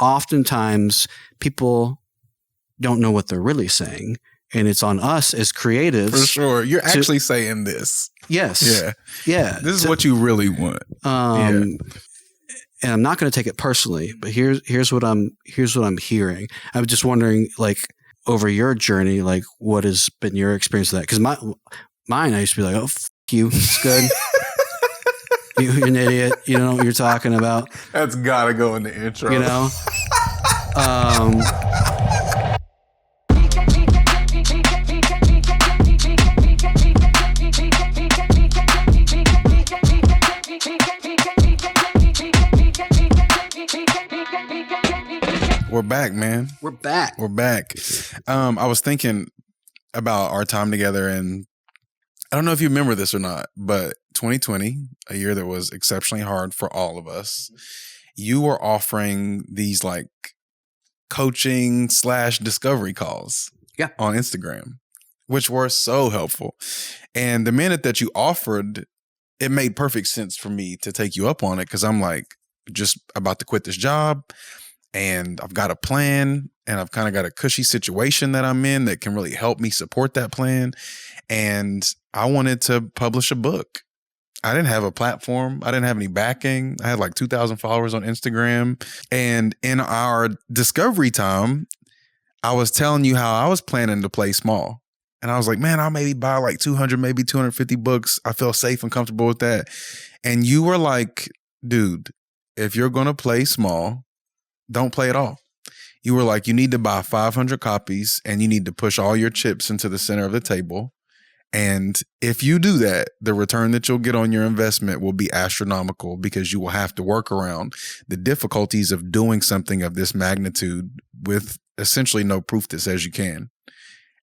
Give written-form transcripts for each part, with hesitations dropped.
oftentimes people don't know what they're really saying. And it's on us as creatives. For sure. You're actually saying this. Yes. Yeah. Yeah. This is what you really want. And I'm not going to take it personally, but here's what I'm hearing. I'm just wondering, like, over your journey, like, what has been your experience of that? Because mine, I used to be like, oh, f*** you, it's good. You're an idiot. You don't know what you're talking about. That's got to go in the intro. You know? We're back, man. We're back. I was thinking about our time together, and I don't know if you remember this or not, but 2020, a year that was exceptionally hard for all of us, you were offering these like coaching / discovery calls on Instagram, which were so helpful. And the minute that you offered, it made perfect sense for me to take you up on it, because I'm like just about to quit this job. And I've got a plan, and I've kind of got a cushy situation that I'm in that can really help me support that plan. And I wanted to publish a book. I didn't have a platform. I didn't have any backing. I had like 2,000 followers on Instagram. And in our discovery time, I was telling you how I was planning to play small. And I was like, man, I'll maybe buy like 200, maybe 250 books. I feel safe and comfortable with that. And you were like, dude, if you're going to play small, don't play at all. You were like, you need to buy 500 copies and you need to push all your chips into the center of the table. And if you do that, the return that you'll get on your investment will be astronomical, because you will have to work around the difficulties of doing something of this magnitude with essentially no proof that says you can.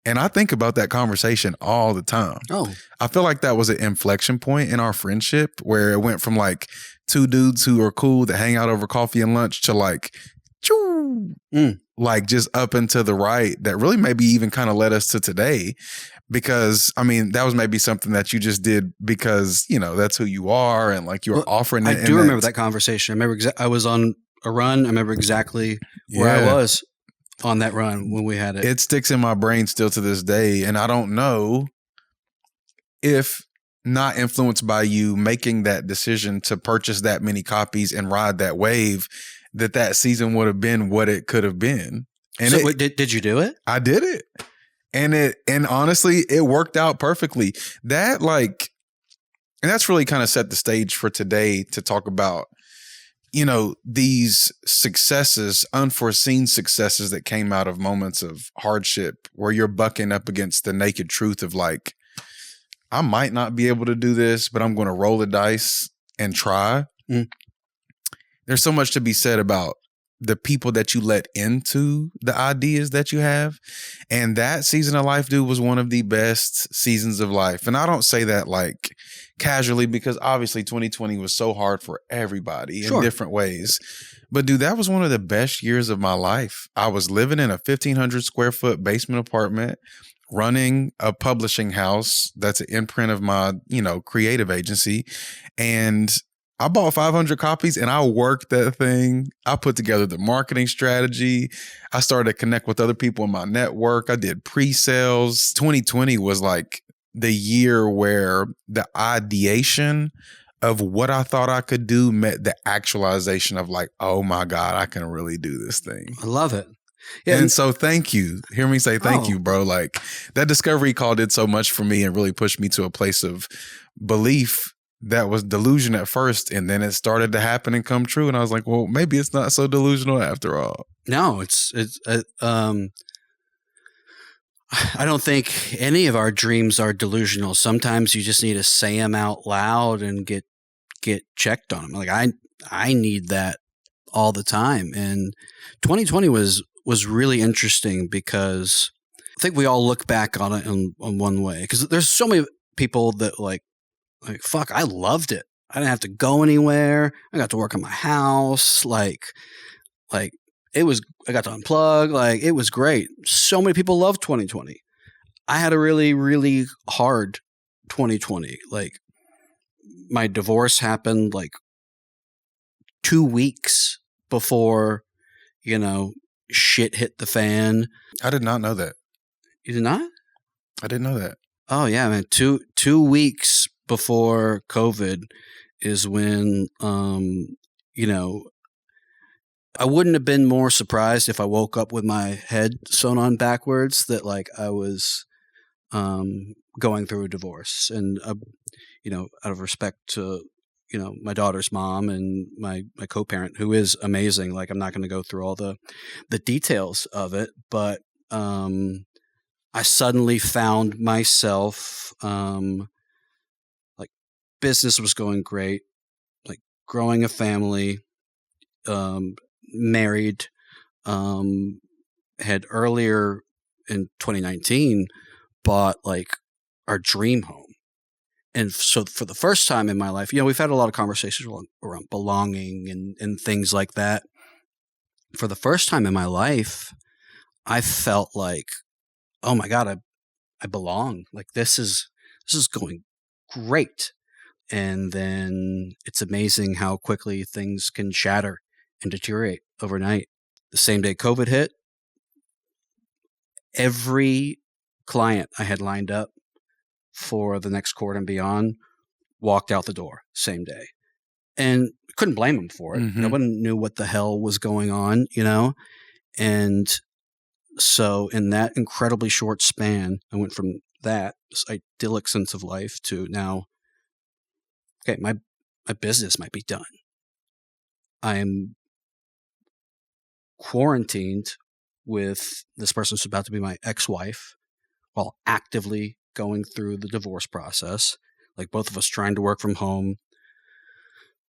And I think about that conversation all the time. Oh, I feel like that was an inflection point in our friendship, where it went from like two dudes who are cool that hang out over coffee and lunch to like, like just up and to the right, that really maybe even kind of led us to today. Because I mean, that was maybe something that you just did because, you know, that's who you are, and like you were offering it. I do remember that conversation. I remember I was on a run. I remember exactly where I was on that run when we had it. It sticks in my brain still to this day. And I don't know if not influenced by you making that decision to purchase that many copies and ride that wave, that season would have been what it could have been. And so did you do it? I did it. And honestly, it worked out perfectly. That like, and that's really kind of set the stage for today to talk about, you know, these successes, unforeseen successes that came out of moments of hardship, where you're bucking up against the naked truth of like, I might not be able to do this, but I'm going to roll the dice and try. There's so much to be said about the people that you let into the ideas that you have. And that season of life, dude, was one of the best seasons of life. And I don't say that like casually, because obviously 2020 was so hard for everybody in different ways. But dude, that was one of the best years of my life. I was living in a 1,500 square foot basement apartment, running a publishing house that's an imprint of my, you know, creative agency. And I bought 500 copies and I worked that thing. I put together the marketing strategy. I started to connect with other people in my network. I did pre-sales. 2020 was like the year where the ideation of what I thought I could do met the actualization of like, oh my God, I can really do this thing. I love it. Yeah, and so thank you. Hear me say thank you, bro. Like that discovery call did so much for me and really pushed me to a place of belief that was delusion at first, and then it started to happen and come true. And I was like, well, maybe it's not so delusional after all. No, I don't think any of our dreams are delusional. Sometimes you just need to say them out loud and get checked on them. Like I need that all the time. And 2020 was really interesting, because I think we all look back on it in one way, because there's so many people that like, fuck, I loved it. I didn't have to go anywhere. I got to work on my house. Like it was, I got to unplug. Like it was great. So many people loved 2020. I had a really, really hard 2020. Like my divorce happened like 2 weeks before shit hit the fan. I did not know that. You did not? I didn't know that. Oh yeah, man. 2 weeks before COVID is when, I wouldn't have been more surprised if I woke up with my head sewn on backwards that like I was going through a divorce. And, out of respect to, my daughter's mom and my co-parent, who is amazing. Like, I'm not going to go through all the details of it, but I suddenly found myself, like, business was going great, like growing a family, married, had earlier in 2019 bought like our dream home. And so for the first time in my life, we've had a lot of conversations around belonging and things like that. For the first time in my life, I felt like, oh my God, I belong. Like this is going great. And then it's amazing how quickly things can shatter and deteriorate overnight. The same day COVID hit, every client I had lined up for the next quarter and beyond walked out the door same day. And couldn't blame them for it. Mm-hmm. No one knew what the hell was going on, And so in that incredibly short span, I went from that this idyllic sense of life to now, okay, my business might be done. I'm quarantined with this person who's about to be my ex-wife while actively going through the divorce process. Like both of us trying to work from home.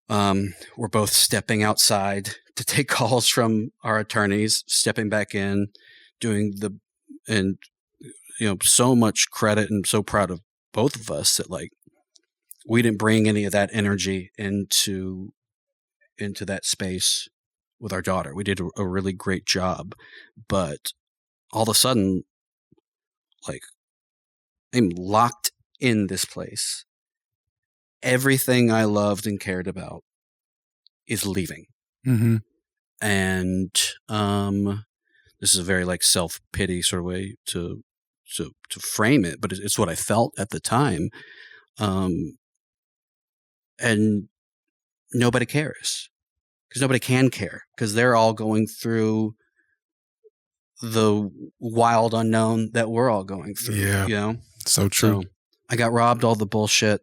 We're both stepping outside to take calls from our attorneys, stepping back in, so much credit, and so proud of both of us that like we didn't bring any of that energy into that space with our daughter. We did a really great job, but all of a sudden, like, I'm locked in this place. Everything I loved and cared about is leaving. Mm-hmm. And this is a very like self-pity sort of way to frame it, but it's what I felt at the time. And nobody cares because nobody can care because they're all going through the wild unknown that we're all going through. Yeah. So true. So I got robbed all the bullshit.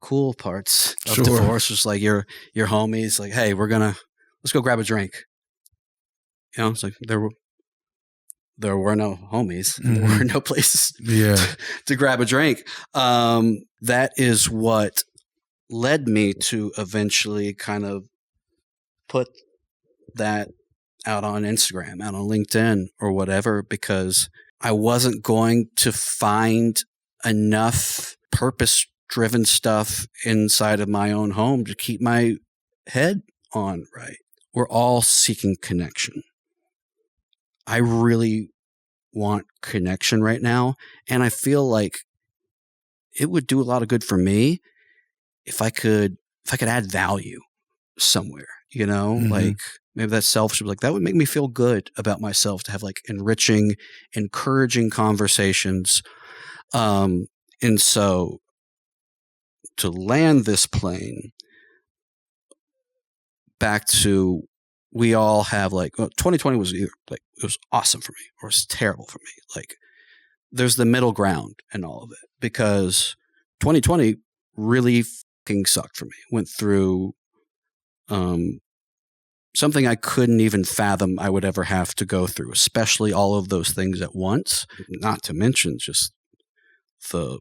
Cool parts of Sure. divorce was like your homies like, hey, let's go grab a drink. It's like there were no homies. Mm-hmm. There were no places to grab a drink. That is what led me to eventually kind of put that out on Instagram, out on LinkedIn or whatever, because I wasn't going to find enough purpose-driven stuff inside of my own home to keep my head on right. We're all seeking connection. I really want connection right now, and I feel like it would do a lot of good for me if I could add value somewhere, Mm-hmm. like maybe that selfish, like that would make me feel good about myself to have like enriching, encouraging conversations. And so to land this plane back to, we all have like, 2020 was either like, it was awesome for me or it's terrible for me. Like there's the middle ground in all of it because 2020 really fucking sucked for me. Went through, something I couldn't even fathom I would ever have to go through, especially all of those things at once, not to mention just the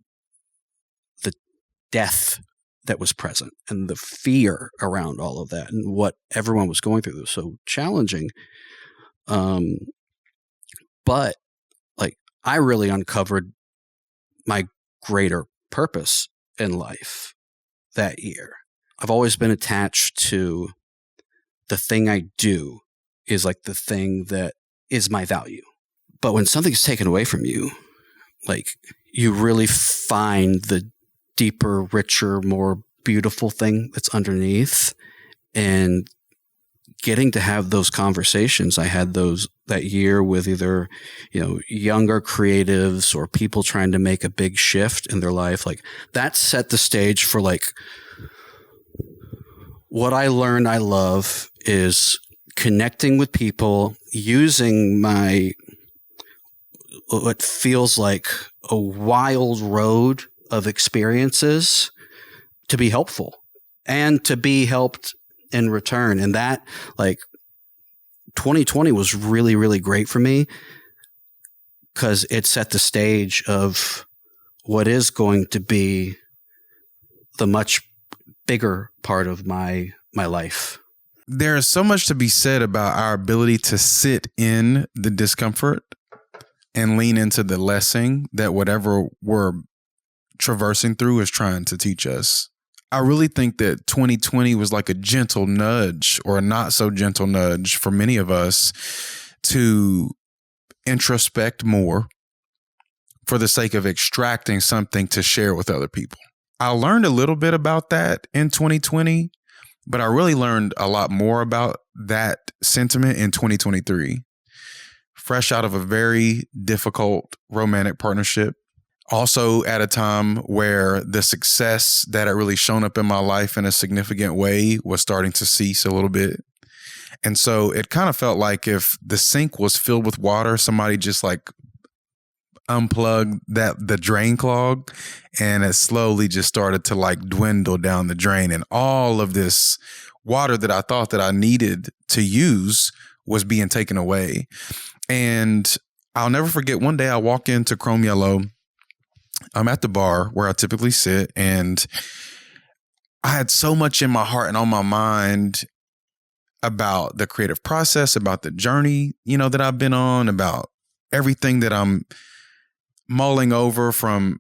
death that was present and the fear around all of that and what everyone was going through. It was so challenging. But like I really uncovered my greater purpose in life that year. I've always been attached to the thing I do is like the thing that is my value. But when something's taken away from you, like you really find the deeper, richer, more beautiful thing that's underneath and getting to have those conversations. I had those that year with either, younger creatives or people trying to make a big shift in their life. Like that set the stage for like what I learned I love is connecting with people, using what feels like a wild road of experiences to be helpful and to be helped in return. And that, like, 2020 was really, really great for me because it set the stage of what is going to be the much bigger part of my life. There is so much to be said about our ability to sit in the discomfort and lean into the lesson that whatever we're traversing through is trying to teach us. I really think that 2020 was like a gentle nudge or a not so gentle nudge for many of us to introspect more for the sake of extracting something to share with other people. I learned a little bit about that in 2020, but I really learned a lot more about that sentiment in 2023. Fresh out of a very difficult romantic partnership. Also at a time where the success that had really shown up in my life in a significant way was starting to cease a little bit. And so it kind of felt like if the sink was filled with water, somebody just like unplugged the drain clog, and it slowly just started to like dwindle down the drain. And all of this water that I thought that I needed to use was being taken away. And I'll never forget, one day I walk into Chrome Yellow. I'm at the bar where I typically sit, and I had so much in my heart and on my mind about the creative process, about the journey, that I've been on, about everything that I'm mulling over from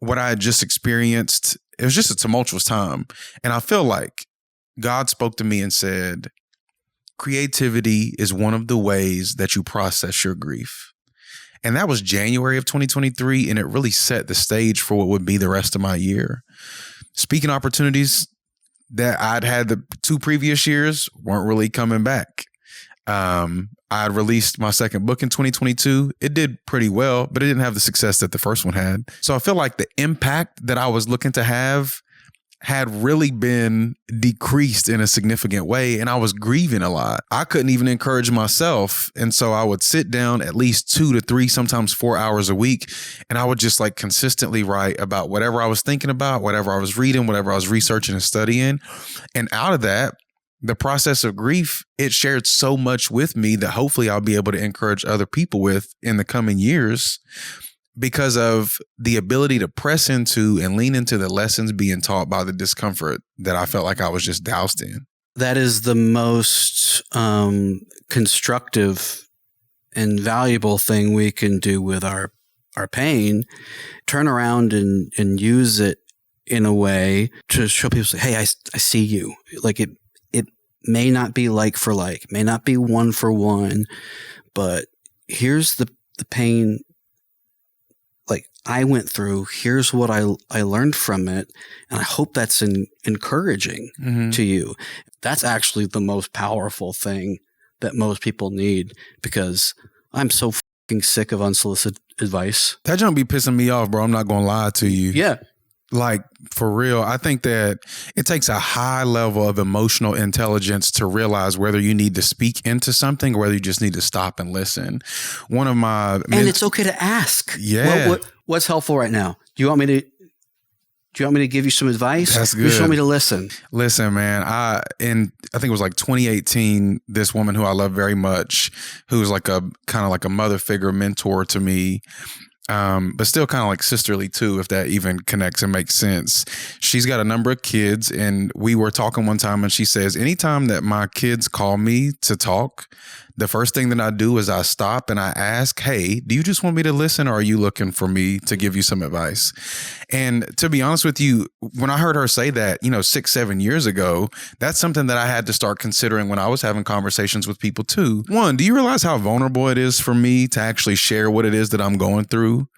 what I had just experienced. It was just a tumultuous time. And I feel like God spoke to me and said, creativity is one of the ways that you process your grief. And that was January of 2023, and it really set the stage for what would be the rest of my year. Speaking opportunities that I'd had the 2 previous years weren't really coming back. I had released my second book in 2022. It did pretty well, but it didn't have the success that the first one had. So I feel like the impact that I was looking to have had really been decreased in a significant way, and I was grieving a lot. I couldn't even encourage myself, and so I would sit down at least 2 to 3, sometimes 4 hours a week, and I would just like consistently write about whatever I was thinking about, whatever I was reading, whatever I was researching and studying. And out of that, the process of grief, it shared so much with me that hopefully I'll be able to encourage other people with in the coming years, because of the ability to press into and lean into the lessons being taught by the discomfort that I felt like I was just doused in. That is the most constructive and valuable thing we can do with our pain. Turn around and use it in a way to show people, say, hey, I see you. Like it may not be like for like, may not be one for one, but here's the pain like I went through. Here's what I learned from it. And I hope that's encouraging to you. That's actually the most powerful thing that most people need, because I'm so fucking sick of unsolicited advice. That don't be pissing me off, bro. I'm not going to lie to you. Yeah. Like, for real, I think that it takes a high level of emotional intelligence to realize whether you need to speak into something or whether you just need to stop and listen. One of my... And it's okay to ask. Yeah. What's helpful right now? Do you want me to give you some advice? That's good. You just want me to listen? Listen, man, I think it was like 2018, this woman who I love very much, who was like a kind of like a mother figure mentor to me, but still kind of like sisterly too, if that even connects and makes sense. She's got a number of kids, and we were talking one time, and she says, anytime that my kids call me to talk, the first thing that I do is I stop and I ask, hey, do you just want me to listen, or are you looking for me to give you some advice? And to be honest with you, when I heard her say that, 6-7 years ago, that's something that I had to start considering when I was having conversations with people too. One, do you realize how vulnerable it is for me to actually share what it is that I'm going through?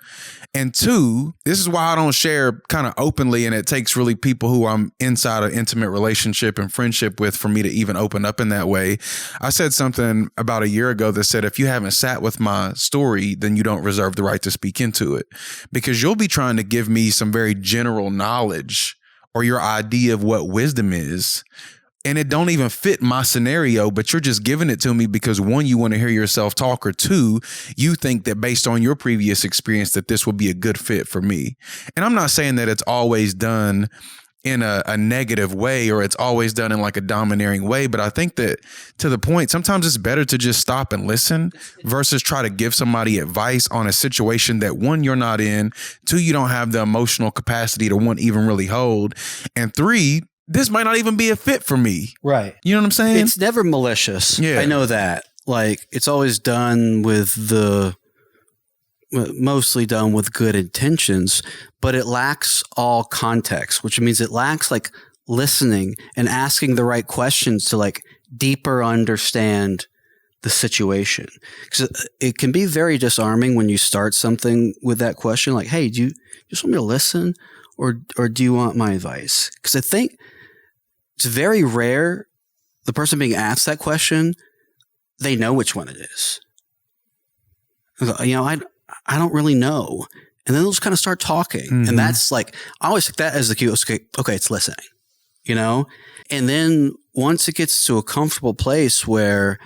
And two, this is why I don't share kind of openly, and it takes really people who I'm inside an intimate relationship and friendship with for me to even open up in that way. I said something about a year ago that said, if you haven't sat with my story, then you don't reserve the right to speak into it, because you'll be trying to give me some very general knowledge or your idea of what wisdom is. And it don't even fit my scenario, but you're just giving it to me because one, you want to hear yourself talk, or two, you think that based on your previous experience that this will be a good fit for me. And I'm not saying that it's always done in a negative way, or it's always done in like a domineering way. But I think that, to the point, sometimes it's better to just stop and listen versus try to give somebody advice on a situation that, one, you're not in, two, you don't have the emotional capacity to, one, even really hold, and three, this might not even be a fit for me. Right. You know what I'm saying? It's never malicious. Yeah. I know that. Like, it's always done mostly done with good intentions, but it lacks all context, which means it lacks like listening and asking the right questions to like deeper understand the situation. Because it can be very disarming when you start something with that question, like, hey, do you just want me to listen, or do you want my advice? Because I think it's very rare the person being asked that question, they know which one it is. I don't really know. And then they'll just kind of start talking. Mm-hmm. And that's like, I always take that as the cue. Okay, it's listening, And then once it gets to a comfortable place where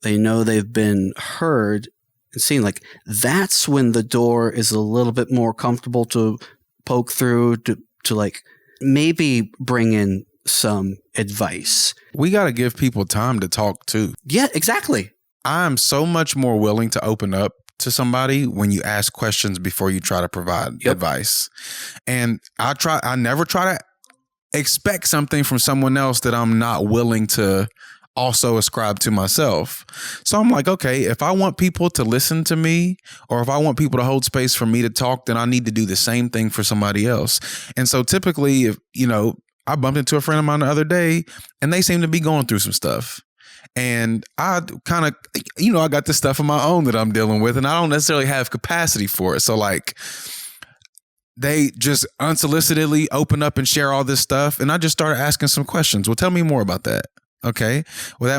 they know they've been heard and seen, like, that's when the door is a little bit more comfortable to poke through, to like maybe bring in some advice. We got to give people time to talk too. Yeah, exactly. I'm so much more willing to open up to somebody when you ask questions before you try to provide advice. And I never try to expect something from someone else that I'm not willing to also ascribe to myself. So I'm like, okay, if I want people to listen to me, or if I want people to hold space for me to talk, then I need to do the same thing for somebody else. And so typically, if, I bumped into a friend of mine the other day and they seem to be going through some stuff. And I kind of, I got this stuff of my own that I'm dealing with, and I don't necessarily have capacity for it. So like, they just unsolicitedly open up and share all this stuff. And I just started asking some questions. Well, tell me more about that. Okay. Well,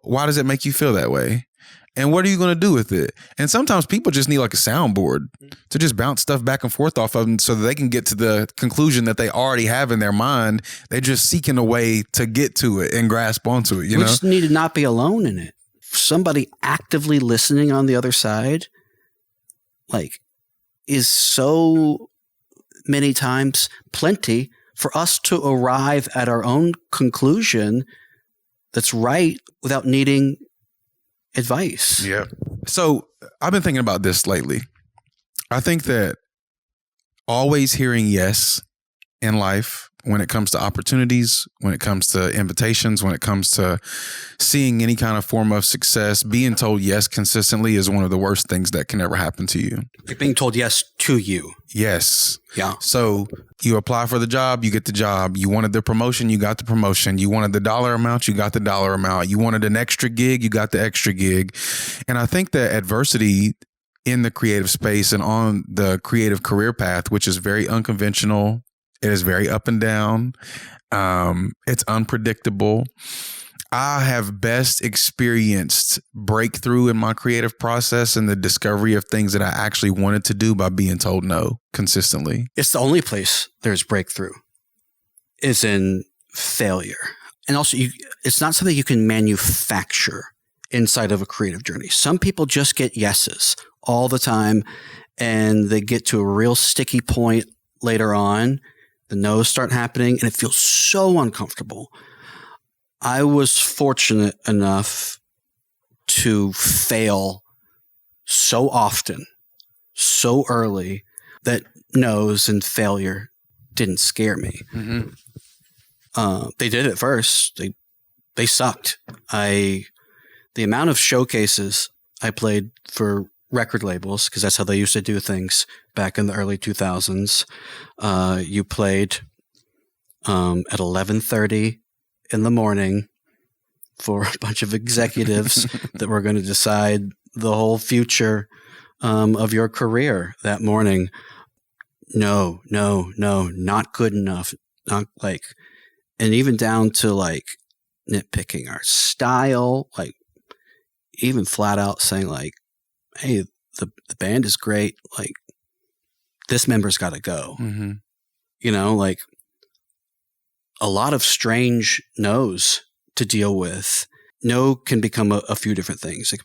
why does it make you feel that way? And what are you going to do with it? And sometimes people just need like a soundboard to just bounce stuff back and forth off of them so that they can get to the conclusion that they already have in their mind. They're just seeking a way to get to it and grasp onto it. We just need to not be alone in it. Somebody actively listening on the other side, like, is so many times plenty for us to arrive at our own conclusion that's right without needing advice. Yeah. So I've been thinking about this lately. I think that always hearing yes in life, when it comes to opportunities, when it comes to invitations, when it comes to seeing any kind of form of success, being told yes consistently is one of the worst things that can ever happen to you. Like being told yes to you. Yes. Yeah. So you apply for the job, you get the job. You wanted the promotion, you got the promotion. You wanted the dollar amount, you got the dollar amount. You wanted an extra gig, you got the extra gig. And I think that adversity in the creative space and on the creative career path, which is very unconventional, it is very up and down. It's unpredictable. I have best experienced breakthrough in my creative process and the discovery of things that I actually wanted to do by being told no consistently. It's the only place there's breakthrough is in failure. And also, it's not something you can manufacture inside of a creative journey. Some people just get yeses all the time, and they get to a real sticky point later on. The no's start happening, and it feels so uncomfortable. I was fortunate enough to fail so often, so early, that no's and failure didn't scare me. Mm-hmm. They did at first. They sucked. the amount of showcases I played for record labels, because that's how they used to do things back in the early 2000s. You played at 11:30 in the morning for a bunch of executives that were going to decide the whole future of your career that morning. No, not good enough. Not like, and even down to like nitpicking our style, like even flat out saying like, hey, the band is great. Like this member's got to go. Mm-hmm. You know, like a lot of strange no's to deal with. No can become a few different things. It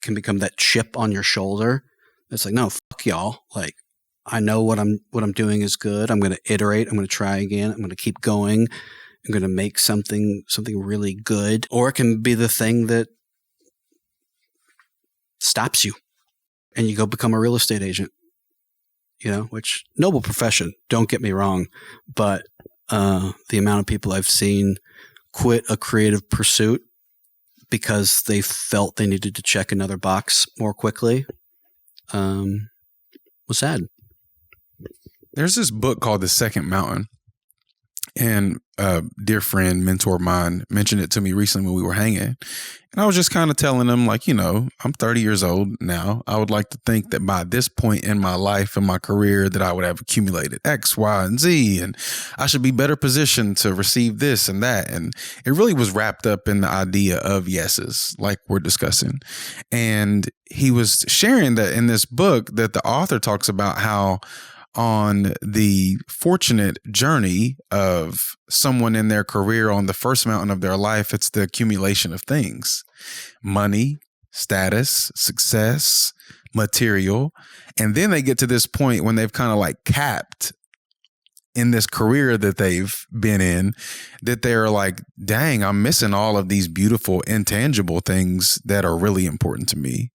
can become that chip on your shoulder. It's like, no, fuck y'all. Like, I know what I'm doing is good. I'm going to iterate. I'm going to try again. I'm going to keep going. I'm going to make something really good. Or it can be the thing that stops you and you go become a real estate agent, you know, which noble profession, don't get me wrong. But the amount of people I've seen quit a creative pursuit because they felt they needed to check another box more quickly was sad. There's this book called The Second Mountain, and a dear friend, mentor of mine, mentioned it to me recently when we were hanging. And I was just kind of telling him, like, you know, I'm 30 years old now. I would like to think that by this point in my life and my career that I would have accumulated X, Y, and Z, and I should be better positioned to receive this and that. And it really was wrapped up in the idea of yeses, like we're discussing. And he was sharing that in this book that the author talks about how on the fortunate journey of someone in their career on the first mountain of their life, it's the accumulation of things, money, status, success, material. And then they get to this point when they've kind of like capped in this career that they've been in, that they're like, dang, I'm missing all of these beautiful, intangible things that are really important to me.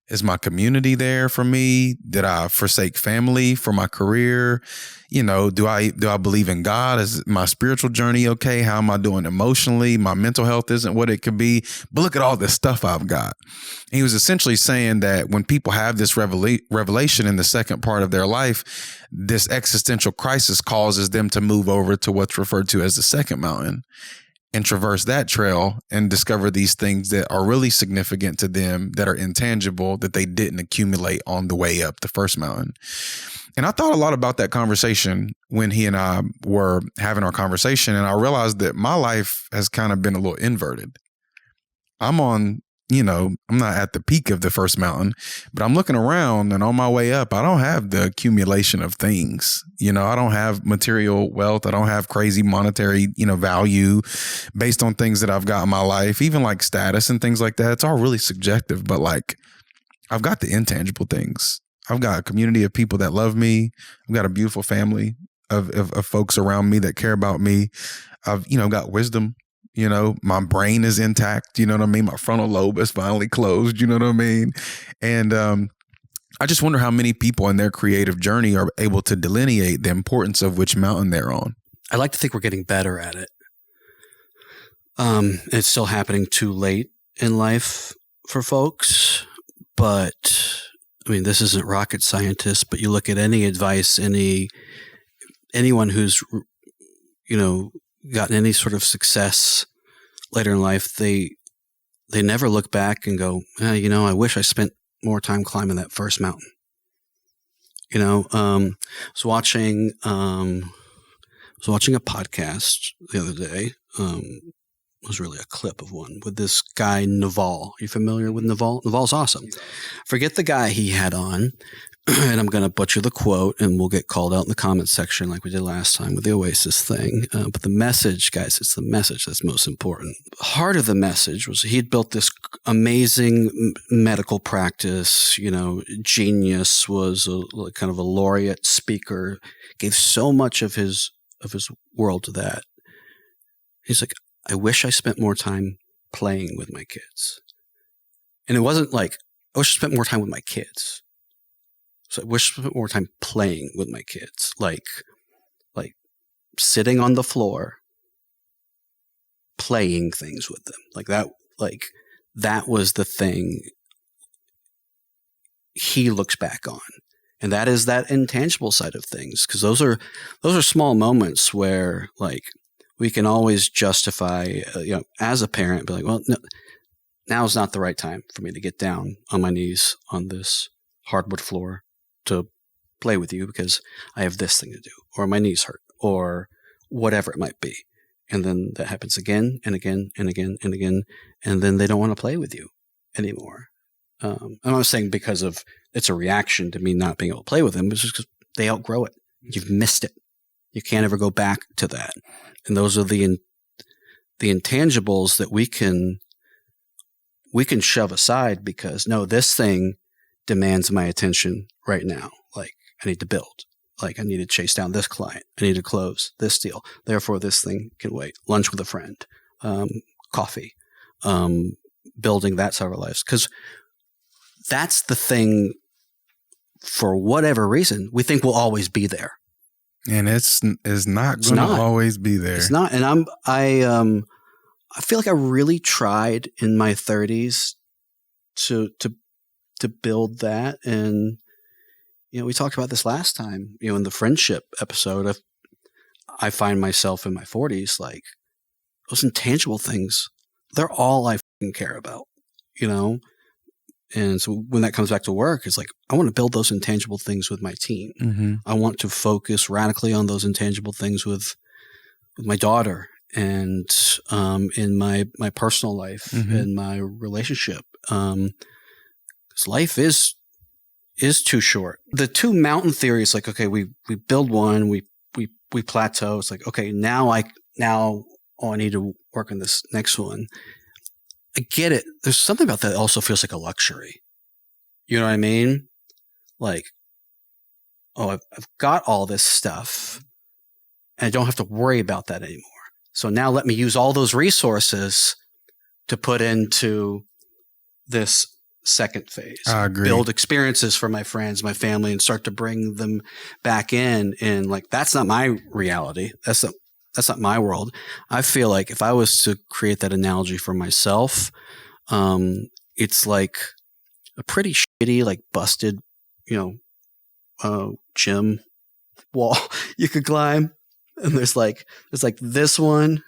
Is my community there for me? Did I forsake family for my career? You know, do I believe in God? Is my spiritual journey okay? How am I doing emotionally? My mental health isn't what it could be, but look at all this stuff I've got. And he was essentially saying that when people have this revelation in the second part of their life, this existential crisis causes them to move over to what's referred to as the second mountain and traverse that trail and discover these things that are really significant to them, that are intangible, that they didn't accumulate on the way up the first mountain. And I thought a lot about that conversation when he and I were having our conversation. And I realized that my life has kind of been a little inverted. I'm on, you know, I'm not at the peak of the first mountain, but I'm looking around and on my way up, I don't have the accumulation of things. You know, I don't have material wealth. I don't have crazy monetary, you know, value based on things that I've got in my life, even like status and things like that. It's all really subjective, but like I've got the intangible things. I've got a community of people that love me. I've got a beautiful family of folks around me that care about me. I've, you know, got wisdom. You know, my brain is intact. You know what I mean? My frontal lobe is finally closed. You know what I mean? And I just wonder how many people in their creative journey are able to delineate the importance of which mountain they're on. I like to think we're getting better at it. It's still happening too late in life for folks, but I mean, this isn't rocket scientist, but you look at any advice, anyone who's, you know, gotten any sort of success later in life, they never look back and go, you know, I wish I spent more time climbing that first mountain. You know, I was watching a podcast the other day. It was really a clip of one with this guy, Naval. You familiar with Naval? Naval's awesome. Forget the guy he had on, and I'm going to butcher the quote, and we'll get called out in the comments section like we did last time with the Oasis thing. But the message, guys, it's the message that's most important. Heart of the message was he had built this amazing medical practice, you know, genius, was kind of a laureate speaker, gave so much of his world to that. He's like, I wish I spent more time playing with my kids. And it wasn't like, I wish I spent more time with my kids. So I wish I spent more time playing with my kids. Like sitting on the floor, playing things with them. Like that, like that was the thing he looks back on. And that is that intangible side of things. Because those are small moments where, like, we can always justify, as a parent, be like, well, no, now's not the right time for me to get down on my knees on this hardwood floor to play with you because I have this thing to do, or my knees hurt, or whatever it might be. And then that happens again and again and again and again. And then they don't want to play with you anymore. I'm not saying because of it's a reaction to me not being able to play with them. It's just because they outgrow it. You've missed it. You can't ever go back to that. And those are the intangibles that we can shove aside because, no, this thing demands my attention right now. Like, I need to build. Like, I need to chase down this client. I need to close this deal. Therefore, this thing can wait. Lunch with a friend, coffee, building that side of our lives. Because that's the thing, for whatever reason, we think will always be there. And it's not going to always be there. It's not. And I feel like I really tried in my 30s to build that. And, we talked about this last time, in the friendship episode. I find myself in my 40s, like, those intangible things, they're all I care about, And so when that comes back to work, it's like, I want to build those intangible things with my team. Mm-hmm. I want to focus radically on those intangible things with my daughter and in my personal life, mm-hmm. in my relationship. Because life is too short. The two mountain theories, like, okay, we build one, we plateau. It's like, okay, now I need to work on this next one. I get it. There's something about that also feels like a luxury. You know what I mean? Like, oh, I've got all this stuff and I don't have to worry about that anymore. So now let me use all those resources to put into this second phase. I agree. Build experiences for my friends, my family, and start to bring them back in. And like, that's not my reality. That's not my world. I feel like if I was to create that analogy for myself, it's like a pretty shitty, like busted, gym wall you could climb. And there's like this one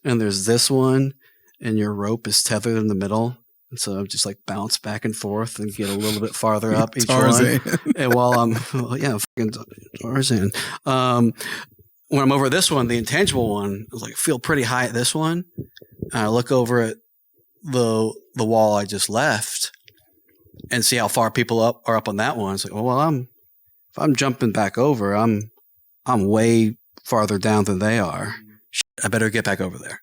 and there's this one and your rope is tethered in the middle. And so I just like bounce back and forth and get a little bit farther up each one. And while I'm, fucking Tarzan. When I'm over this one, the intangible one, I was like, feel pretty high at this one. And I look over at the wall I just left and see how far people are up on that one. It's like, if I'm jumping back over, I'm way farther down than they are. I better get back over there.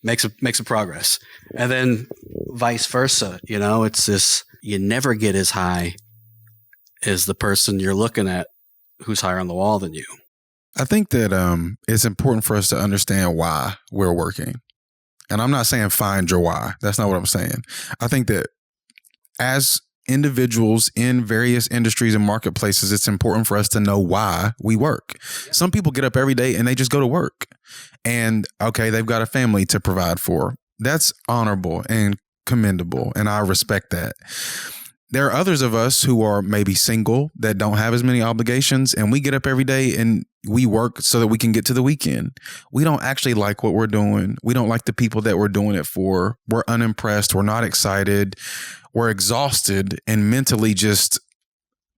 Makes a progress. And then vice versa. It's this, you never get as high as the person you're looking at who's higher on the wall than you. I think that it's important for us to understand why we're working. And I'm not saying find your why. That's not what I'm saying. I think that as individuals in various industries and marketplaces, it's important for us to know why we work. Yeah. Some people get up every day and they just go to work. And okay, they've got a family to provide for. That's honorable and commendable. And I respect that. There are others of us who are maybe single that don't have as many obligations, and we get up every day and we work so that we can get to the weekend. We don't actually like what we're doing. We don't like the people that we're doing it for. We're unimpressed. We're not excited. We're exhausted and mentally just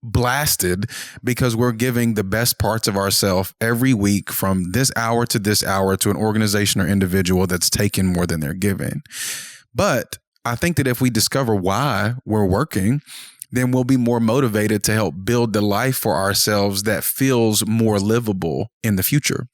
blasted because we're giving the best parts of ourselves every week from this hour to an organization or individual that's taking more than they're giving. But I think that if we discover why we're working, then we'll be more motivated to help build the life for ourselves that feels more livable in the future.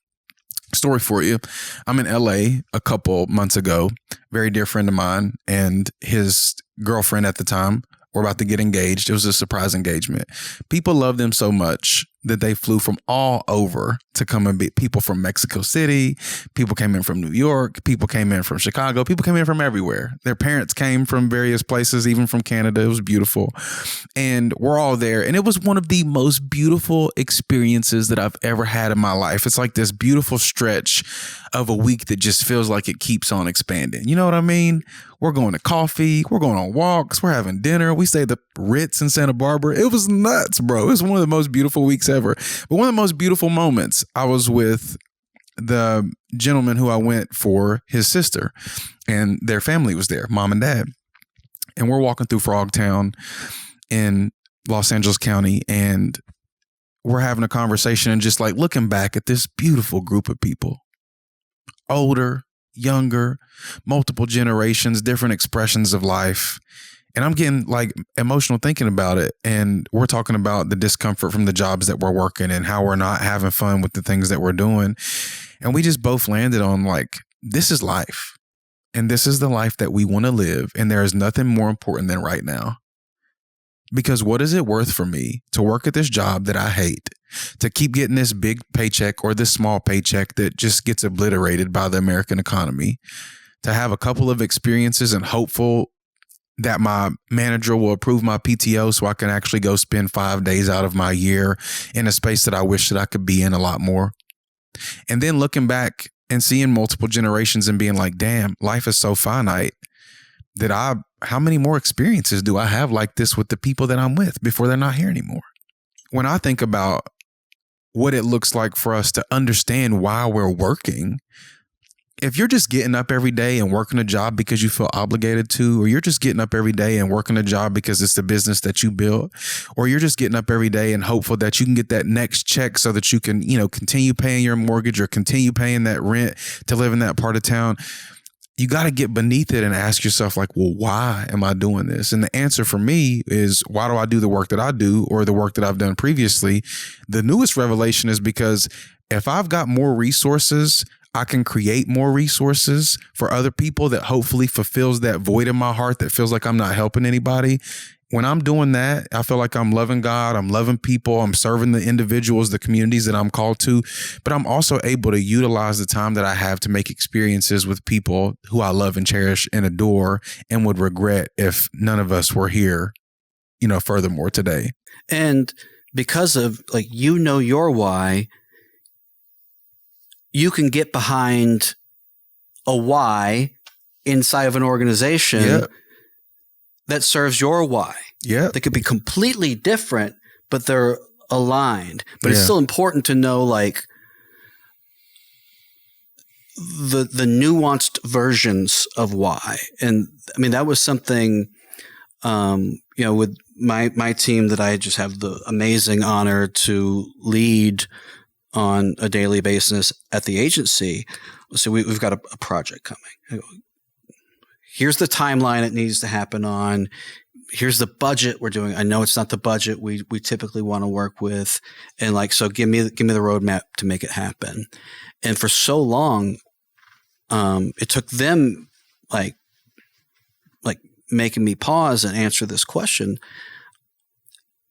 Story for you. I'm in LA a couple months ago. Very dear friend of mine and his girlfriend at the time were about to get engaged. It was a surprise engagement. People love them so much that they flew from all over to come and be people from Mexico City. People came in from New York. People came in from Chicago. People came in from everywhere. Their parents came from various places, even from Canada. It was beautiful. And we're all there. And it was one of the most beautiful experiences that I've ever had in my life. It's like this beautiful stretch of a week that just feels like it keeps on expanding. You know what I mean? We're going to coffee. We're going on walks. We're having dinner. We stayed at the Ritz in Santa Barbara. It was nuts, bro. It was one of the most beautiful weeks ever. But one of the most beautiful moments, I was with the gentleman who I went for his sister, and their family was there, mom and dad. And we're walking through Frogtown in Los Angeles County, and we're having a conversation and just like looking back at this beautiful group of people, older, younger, multiple generations, different expressions of life. And I'm getting like emotional thinking about it. And we're talking about the discomfort from the jobs that we're working and how we're not having fun with the things that we're doing. And we just both landed on like, this is life. And this is the life that we want to live. And there is nothing more important than right now. Because what is it worth for me to work at this job that I hate, to keep getting this big paycheck or this small paycheck that just gets obliterated by the American economy, to have a couple of experiences and hopeful that my manager will approve my PTO so I can actually go spend 5 days out of my year in a space that I wish that I could be in a lot more. And then looking back and seeing multiple generations and being like, damn, life is so finite that how many more experiences do I have like this with the people that I'm with before they're not here anymore? When I think about what it looks like for us to understand why we're working, if you're just getting up every day and working a job because you feel obligated to, or you're just getting up every day and working a job because it's the business that you built, or you're just getting up every day and hopeful that you can get that next check so that you can, continue paying your mortgage or continue paying that rent to live in that part of town, you got to get beneath it and ask yourself like, well, why am I doing this? And the answer for me is, why do I do the work that I do or the work that I've done previously? The newest revelation is because if I've got more resources, I can create more resources for other people that hopefully fulfills that void in my heart that feels like I'm not helping anybody. When I'm doing that, I feel like I'm loving God, I'm loving people, I'm serving the individuals, the communities that I'm called to, but I'm also able to utilize the time that I have to make experiences with people who I love and cherish and adore and would regret if none of us were here, furthermore today. And because of your why, you can get behind a why inside of an organization that serves your why. Yeah. They could be completely different, but they're aligned. But it's still important to know the nuanced versions of why. And I mean, that was something, with my team that I just have the amazing honor to lead on a daily basis at the agency. So we've got a project coming. Here's the timeline it needs to happen on. Here's the budget we're doing. I know it's not the budget we typically want to work with. And so give me the roadmap to make it happen. And for so long, it took them like making me pause and answer this question.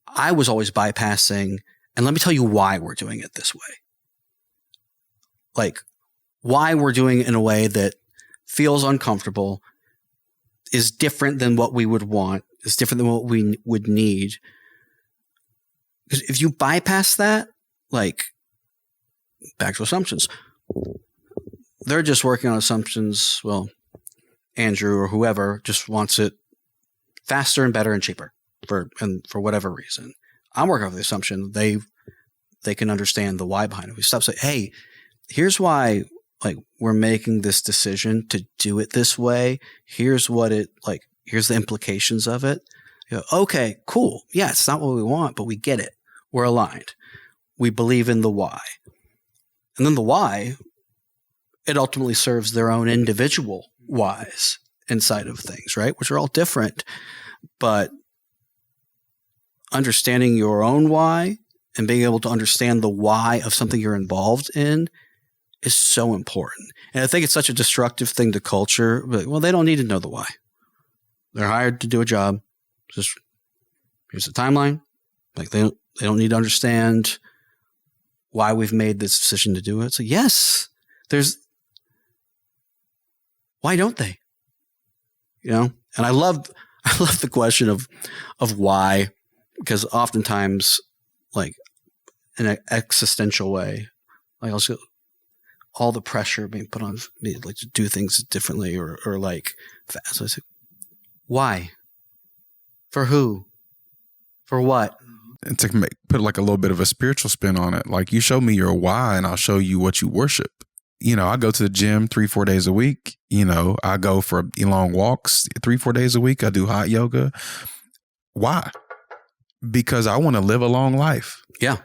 I was always bypassing, and let me tell you why we're doing it this way. Why we're doing it in a way that feels uncomfortable, is different than what we would want, is different than what we would need. Because if you bypass that, back to assumptions, they're just working on assumptions. Well, Andrew or whoever just wants it faster and better and cheaper for whatever reason. I'm working on the assumption they can understand the why behind it. We stop saying, hey, here's why we're making this decision to do it this way. Here's what here's the implications of it. Okay, cool. Yeah, it's not what we want, but we get it. We're aligned. We believe in the why. And then the why, it ultimately serves their own individual whys inside of things, right? Which are all different. But understanding your own why and being able to understand the why of something you're involved in is so important. And I think it's such a destructive thing to culture. But, well, they don't need to know the why. They're hired to do a job. Just here's the timeline. They don't need to understand why we've made this decision to do it? So yes, why don't they? And I love the question of why, because oftentimes, like in an existential way, like also all the pressure being put on me, like to do things differently or like fast. So I say, why? For who? For what? And to put like a little bit of a spiritual spin on it, like you show me your why and I'll show you what you worship. I go to the gym 3-4 days a week. I go for long walks 3-4 days a week. I do hot yoga. Why? Because I want to live a long life. Yeah.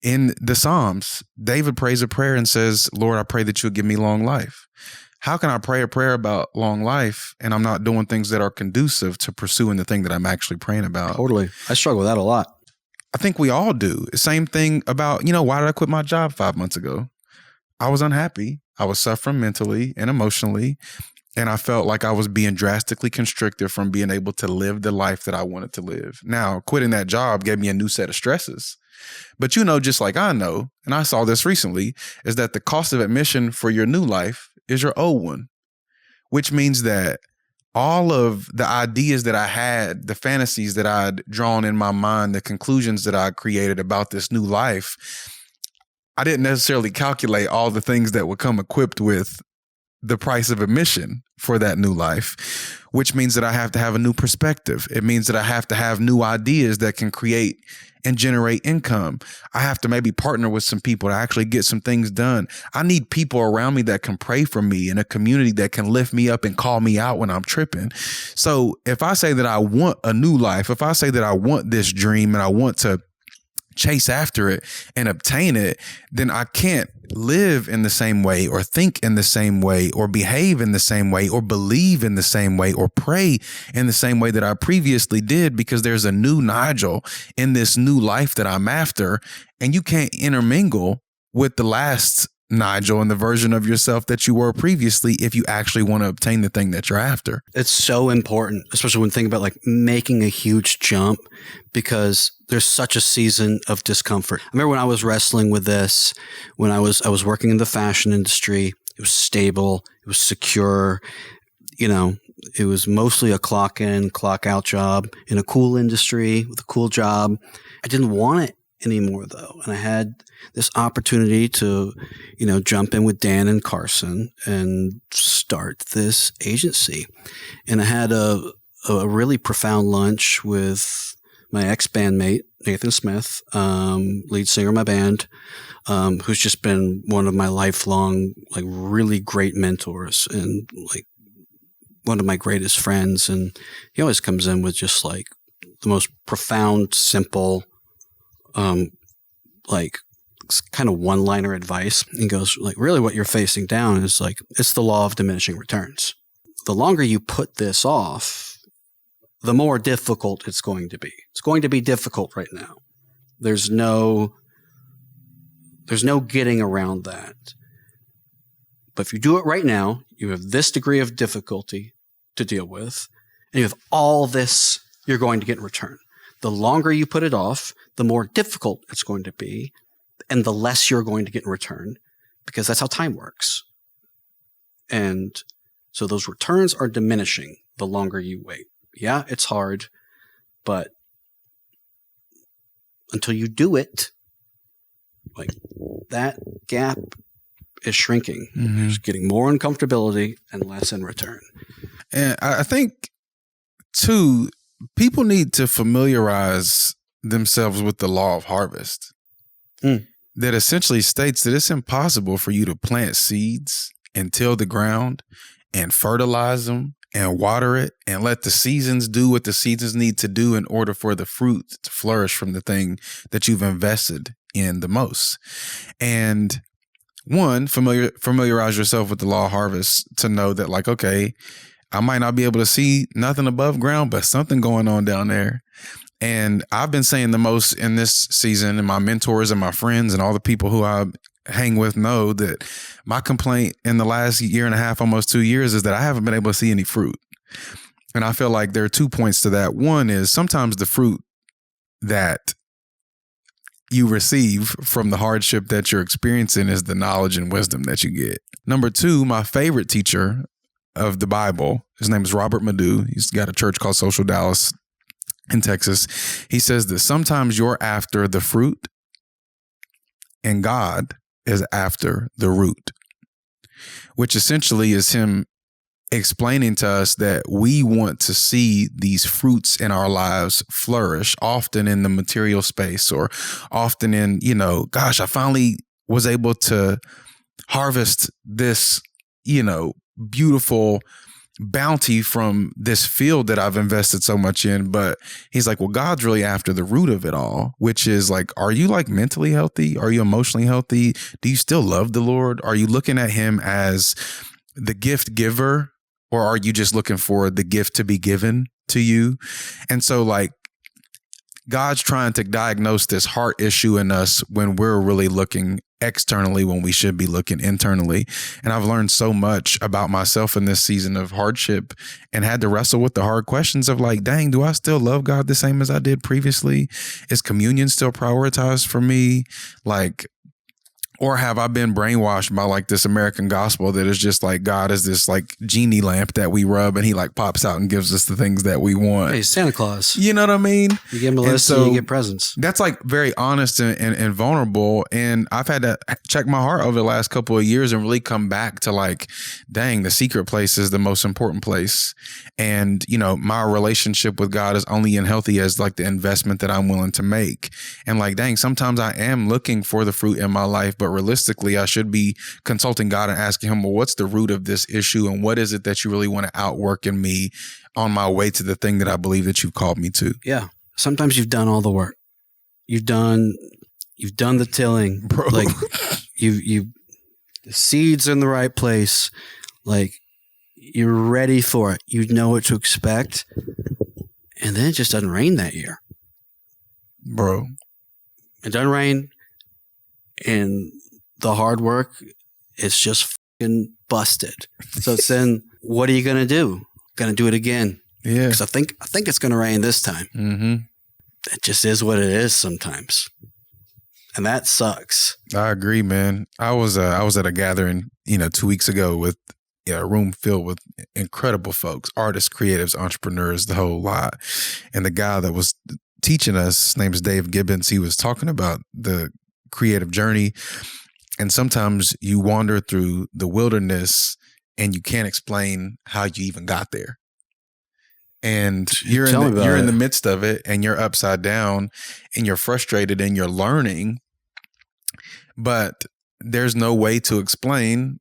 In the Psalms, David prays a prayer and says, Lord, I pray that you'll give me long life. How can I pray a prayer about long life and I'm not doing things that are conducive to pursuing the thing that I'm actually praying about? Totally. I struggle with that a lot. I think we all do. Same thing about, why did I quit my job 5 months ago? I was unhappy. I was suffering mentally and emotionally. And I felt like I was being drastically constricted from being able to live the life that I wanted to live. Now, quitting that job gave me a new set of stresses. But just like I know, and I saw this recently, is that the cost of admission for your new life is your old one, which means that all of the ideas that I had, the fantasies that I'd drawn in my mind, the conclusions that I created about this new life, I didn't necessarily calculate all the things that would come equipped with the price of admission for that new life, which means that I have to have a new perspective. It means that I have to have new ideas that can create and generate income. I have to maybe partner with some people to actually get some things done. I need people around me that can pray for me and a community that can lift me up and call me out when I'm tripping. So if I say that I want a new life, if I say that I want this dream and I want to chase after it and obtain it, then I can't live in the same way or think in the same way or behave in the same way or believe in the same way or pray in the same way that I previously did, because there's a new Nigel in this new life that I'm after, and you can't intermingle with the last Nigel and the version of yourself that you were previously if you actually want to obtain the thing that you're after. It's so important, especially when thinking about like making a huge jump, because there's such a season of discomfort. I remember when I was wrestling with this, when I was working in the fashion industry, it was stable, it was secure, it was mostly a clock in, clock out job in a cool industry with a cool job. I didn't want it anymore though. And I had this opportunity to, jump in with Dan and Carson and start this agency. And I had a really profound lunch with my ex-bandmate, Nathan Smith, lead singer of my band, who's just been one of my lifelong, like really great mentors and like one of my greatest friends. And he always comes in with just like the most profound, simple, like kind of one-liner advice. He goes, like, really what you're facing down is like, it's the law of diminishing returns. The longer you put this off, the more difficult it's going to be. It's going to be difficult right now. There's no getting around that. But if you do it right now, you have this degree of difficulty to deal with, and you have all this you're going to get in return. The longer you put it off, the more difficult it's going to be, and the less you're going to get in return, because that's how time works. And so those returns are diminishing the longer you wait. Yeah, it's hard, but until you do it, like that gap is shrinking. Mm-hmm. There's getting more uncomfortability and less in return. And I think, too, people need to familiarize themselves with the law of harvest. That essentially states that it's impossible for you to plant seeds and till the ground and fertilize them and water it and let the seasons do what the seasons need to do in order for the fruit to flourish from the thing that you've invested in the most. And one, familiarize yourself with the law of harvest to know that, like, okay, I might not be able to see nothing above ground, but something going on down there. And I've been saying the most in this season, and my mentors and my friends and all the people who I hang with know that my complaint in the last year and a half, almost 2 years, is that I haven't been able to see any fruit. And I feel like there are 2 points to that. One is sometimes the fruit that you receive from the hardship that you're experiencing is the knowledge and wisdom that you get. Number two, my favorite teacher of the Bible, his name is Robert Madu. He's got a church called Social Dallas in Texas. He says that sometimes you're after the fruit and God is after the root, which essentially is him explaining to us that we want to see these fruits in our lives flourish, often in the material space or often in, gosh, I finally was able to harvest this, beautiful bounty from this field that I've invested so much in. But he's like, well, God's really after the root of it all, which is like, are you like mentally healthy? Are you emotionally healthy? Do you still love the Lord? Are you looking at him as the gift giver? Or are you just looking for the gift to be given to you? And so like God's trying to diagnose this heart issue in us when we're really looking externally when we should be looking internally. And I've learned so much about myself in this season of hardship and had to wrestle with the hard questions of like, dang, do I still love God the same as I did previously? Is communion still prioritized for me? Like, or have I been brainwashed by like this American gospel that is just like God is this like genie lamp that we rub and he like pops out and gives us the things that we want? Hey, Santa Claus. You know what I mean? You give him a list and you get presents. That's like very honest and vulnerable. And I've had to check my heart over the last couple of years and really come back to like, dang, the secret place is the most important place. And, my relationship with God is only as healthy as like the investment that I'm willing to make. And like, dang, sometimes I am looking for the fruit in my life, but realistically, I should be consulting God and asking him, well, what's the root of this issue? And what is it that you really want to outwork in me on my way to the thing that I believe that you've called me to? Yeah. Sometimes you've done all the work. You've done the tilling. Bro. Like the seeds in the right place. Like you're ready for it. You know what to expect. And then it just doesn't rain that year. Bro. It doesn't rain. And the hard work is just fucking busted. So then what are you going to do? Going to do it again. Yeah. Because I think it's going to rain this time. Mm-hmm. It just is what it is sometimes. And that sucks. I agree, man. I was at a gathering, 2 weeks ago with a room filled with incredible folks, artists, creatives, entrepreneurs, the whole lot. And the guy that was teaching us, his name is Dave Gibbons. He was talking about the creative journey. And sometimes you wander through the wilderness and you can't explain how you even got there. And you're in the midst of it and you're upside down and you're frustrated and you're learning, but there's no way to explain,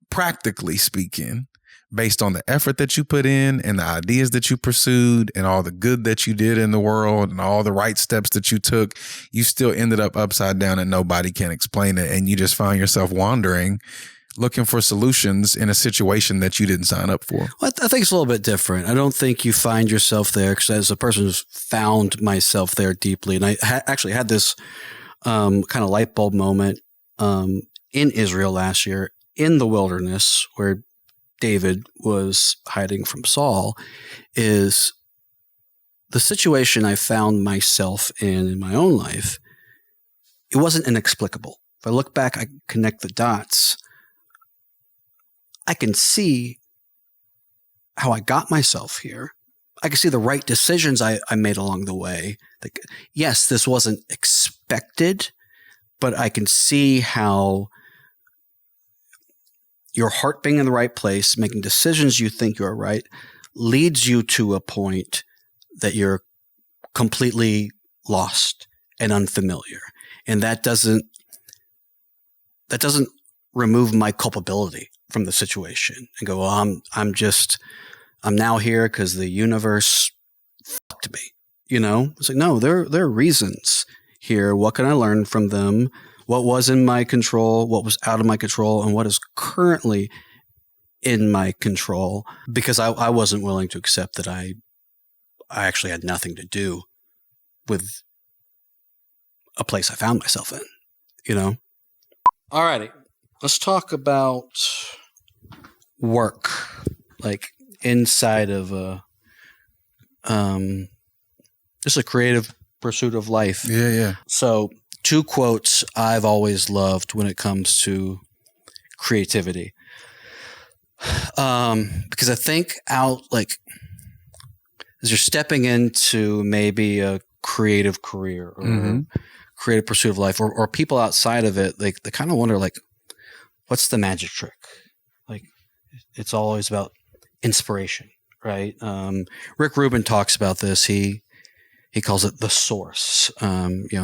practically speaking, based on the effort that you put in and the ideas that you pursued and all the good that you did in the world and all the right steps that you took, you still ended up upside down and nobody can explain it. And you just find yourself wandering, looking for solutions in a situation that you didn't sign up for. Well, I think it's a little bit different. I don't think you find yourself there, because as a person who's found myself there deeply, and I actually had this kind of light bulb moment in Israel last year in the wilderness where David was hiding from Saul, is the situation I found myself in my own life. It wasn't inexplicable. If I look back, I connect the dots. I can see how I got myself here. I can see the right decisions I made along the way. Like, yes, this wasn't expected, but I can see how your heart being in the right place, making decisions you think you're right, leads you to a point that you're completely lost and unfamiliar. And that doesn't remove my culpability from the situation and go, well, I'm now here because the universe fucked me. It's like, no, there are reasons here. What can I learn from them? What was in my control, what was out of my control, and what is currently in my control, because I wasn't willing to accept that I actually had nothing to do with a place I found myself in, All righty. Let's talk about work, like inside of just a creative pursuit of life. Yeah. So two quotes I've always loved when it comes to creativity. Because I think as you're stepping into maybe a creative career or creative pursuit of life, or people outside of it, they kind of wonder, like, what's the magic trick? Like, it's always about inspiration, right? Rick Rubin talks about this. He calls it the source.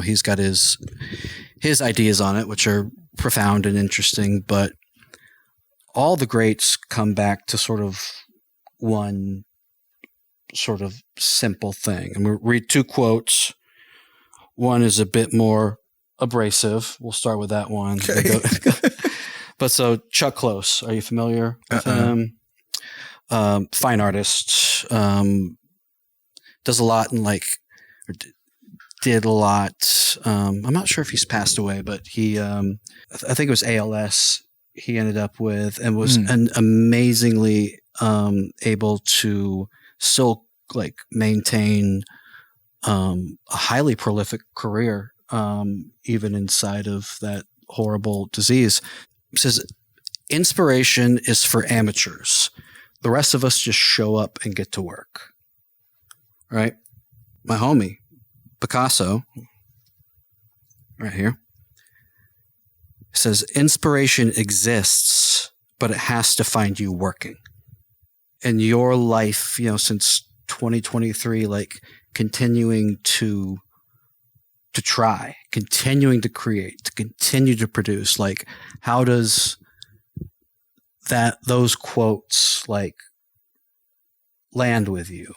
He's got his ideas on it, which are profound and interesting, but all the greats come back to sort of one sort of simple thing. I'm going to read two quotes. One is a bit more abrasive. We'll start with that one. Okay. But so Chuck Close, are you familiar with him? Fine artist. Does a lot in did a lot. I'm not sure if he's passed away, but he, I think it was ALS he ended up with, and was an amazingly able to still maintain a highly prolific career, even inside of that horrible disease. It says, inspiration is for amateurs. The rest of us just show up and get to work. Right? My homie, Picasso, right here, says, inspiration exists, but it has to find you working. And your life, since 2023, continuing to try, continuing to create, to continue to produce, how does those quotes land with you?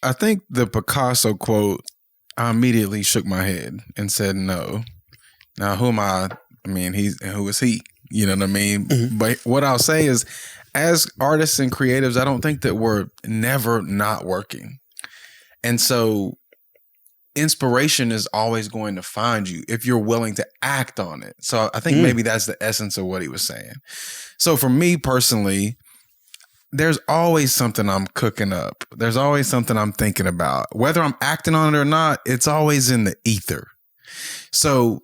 I think the Picasso quote, I immediately shook my head and said no. Now, who am I? I mean, who is he? You know what I mean? Mm-hmm. But what I'll say is, as artists and creatives, I don't think that we're never not working. And so inspiration is always going to find you if you're willing to act on it. So I think maybe that's the essence of what he was saying. So for me personally, there's always something I'm cooking up. There's always something I'm thinking about. Whether I'm acting on it or not, it's always in the ether. So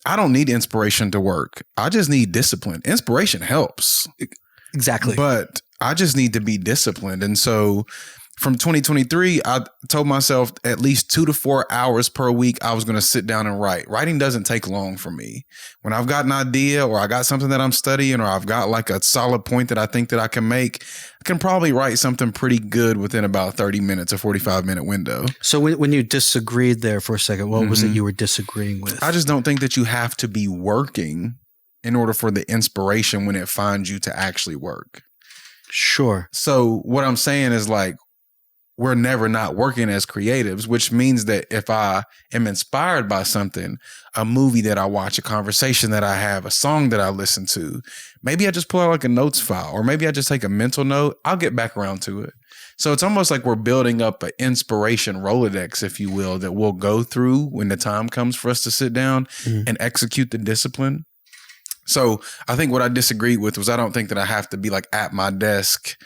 I don't need inspiration to work. I just need discipline. Inspiration helps. Exactly. But I just need to be disciplined. And so from 2023, I told myself at least 2 to 4 hours per week, I was going to sit down and write. Writing doesn't take long for me. When I've got an idea, or I got something that I'm studying, or I've got a solid point that I think that I can make, I can probably write something pretty good within about 30 minutes, a 45-minute window. So when you disagreed there for a second, what was it you were disagreeing with? I just don't think that you have to be working in order for the inspiration when it finds you to actually work. Sure. So what I'm saying is we're never not working as creatives, which means that if I am inspired by something, a movie that I watch, a conversation that I have, a song that I listen to, maybe I just pull out a notes file, or maybe I just take a mental note. I'll get back around to it. So it's almost like we're building up an inspiration Rolodex, if you will, that we'll go through when the time comes for us to sit down and execute the discipline. So I think what I disagreed with was, I don't think that I have to be at my desk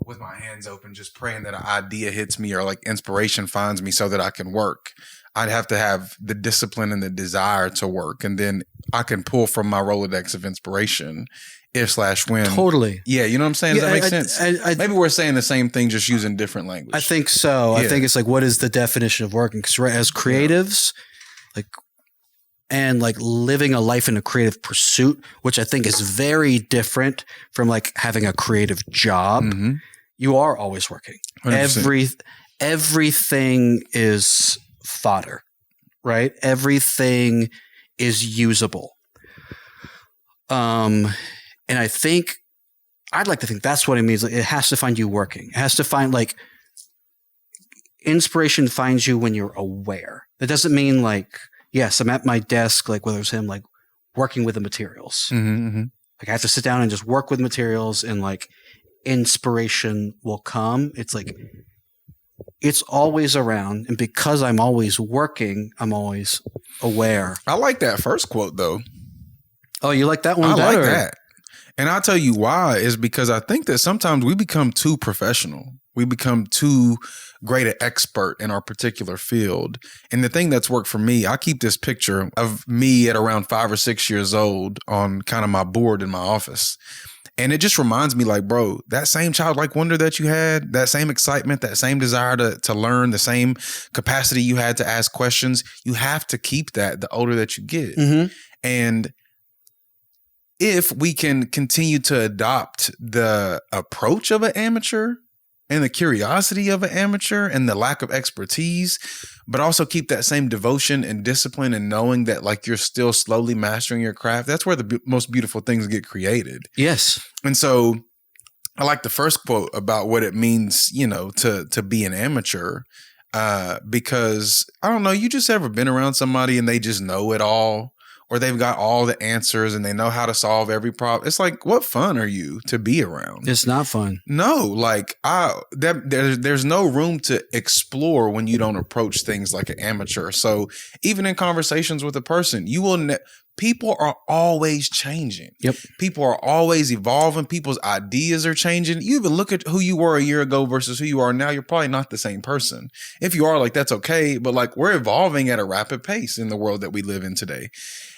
with my hands open, just praying that an idea hits me, or inspiration finds me so that I can work. I'd have to have the discipline and the desire to work. And then I can pull from my Rolodex of inspiration if/when. Totally. Yeah. You know what I'm saying? Does that make sense? Maybe we're saying the same thing, just using different language. I think so. Yeah. I think it's what is the definition of working? Because as creatives, and living a life in a creative pursuit, which I think is very different from having a creative job. Mm-hmm. You are always working. 100%. Everything is fodder, right? Everything is usable. And I think I'd like to think that's what it means. It has to find you working. It has to find inspiration finds you when you're aware. That doesn't mean yes, I'm at my desk, whether it's him, working with the materials. Mm-hmm. I have to sit down and just work with materials, and inspiration will come. It's it's always around. And because I'm always working, I'm always aware. I like that first quote, though. Oh, you like that one better? I like that. And I'll tell you why, is because I think that sometimes we become too professional. We become too great an expert in our particular field. And the thing that's worked for me, I keep this picture of me at around 5 or 6 years old on kind of my board in my office. And it just reminds me like, bro, that same childlike wonder that you had, that same excitement, that same desire to learn, the same capacity you had to ask questions, you have to keep that the older that you get. Mm-hmm. And if we can continue to adopt the approach of an amateur and the curiosity of an amateur and the lack of expertise, but also keep that same devotion and discipline and knowing that like you're still slowly mastering your craft, that's where the most beautiful things get created. Yes. And so I like the first quote about what it means, you know, to be an amateur, because I don't know, you just ever been around somebody and they just know it all, or they've got all the answers and they know how to solve every problem. It's like, what fun are you to be around? It's not fun. No, like there's no room to explore when you don't approach things like an amateur. So even in conversations with a person, you will people are always changing. Yep. People are always evolving. People's ideas are changing. You even look at who you were a year ago versus who you are now. You're probably not the same person. If you are, like, that's okay. But like, we're evolving at a rapid pace in the world that we live in today.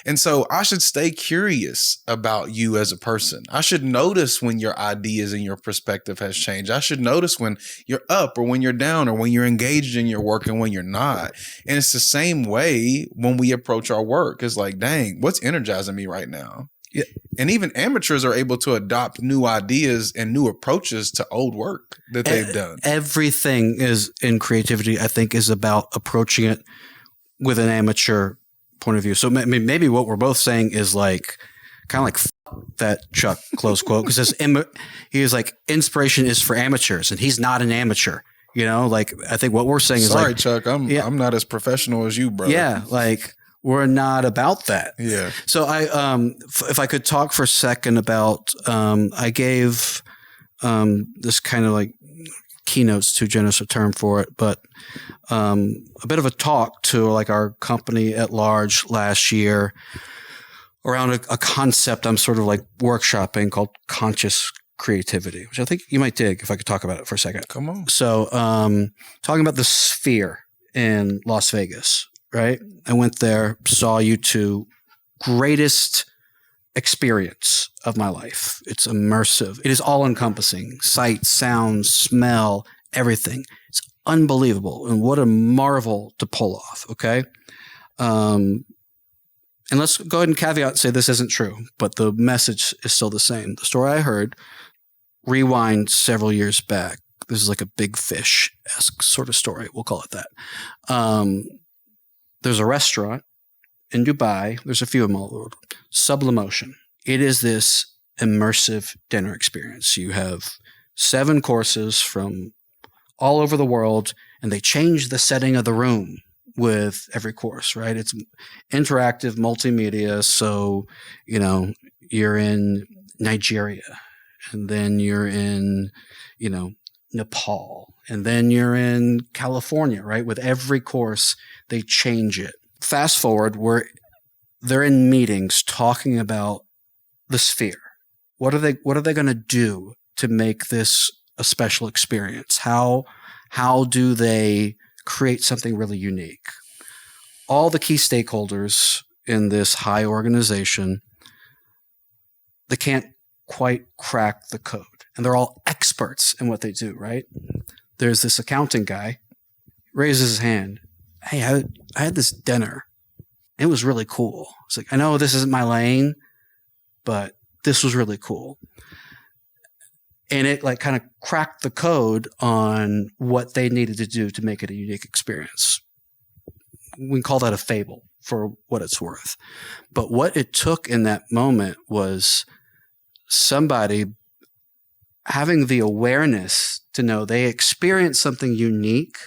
And so I should stay curious about you as a person. I should notice when your ideas and your perspective has changed. I should notice when you're up or when you're down or when you're engaged in your work and when you're not. And it's the same way when we approach our work. It's like, dang, what's energizing me right now? Yeah. And even amateurs are able to adopt new ideas and new approaches to old work that they've done. Everything is in creativity, I think, is about approaching it with an amateur point of view. So maybe what we're both saying is like kind of like that Chuck close quote, because he was like, inspiration is for amateurs, and he's not an amateur. You know, like I think what we're saying is sorry, like, Chuck, I'm not as professional as you, brother. Yeah, like we're not about that. Yeah. So if I could talk for a second about, I gave this kind of like keynote's too generous a term for it, but a bit of a talk to like our company at large last year around a concept I'm sort of like workshopping called conscious creativity, which I think you might dig if I could talk about it for a second. Come on. So talking about the Sphere in Las Vegas, right? I went there, saw U2, greatest experience of my life. It's immersive. It is all encompassing. Sight, sound, smell, everything. It's unbelievable. And what a marvel to pull off. Okay. And let's go ahead and caveat and say this isn't true, but the message is still the same. The story I heard, rewind several years back. This is like a Big Fish-esque sort of story. We'll call it that. There's a restaurant in Dubai. There's a few of them all over the world. Sublimotion. It is this immersive dinner experience. You have 7 courses from all over the world, and they change the setting of the room with every course, right? It's interactive multimedia. So, you know, you're in Nigeria, and then you're in, you know, Nepal, and then you're in California, right? With every course, they change it. Fast forward, they're in meetings talking about the Sphere. What are they going to do to make this a special experience? How do they create something really unique? All the key stakeholders in this high organization, they can't quite crack the code. And they're all experts in what they do, right? There's this accounting guy, raises his hand. Hey, I had this dinner. It was really cool. It's like, I know this isn't my lane, but this was really cool. And it like kind of cracked the code on what they needed to do to make it a unique experience. We can call that a fable for what it's worth. But what it took in that moment was somebody having the awareness to know they experienced something unique,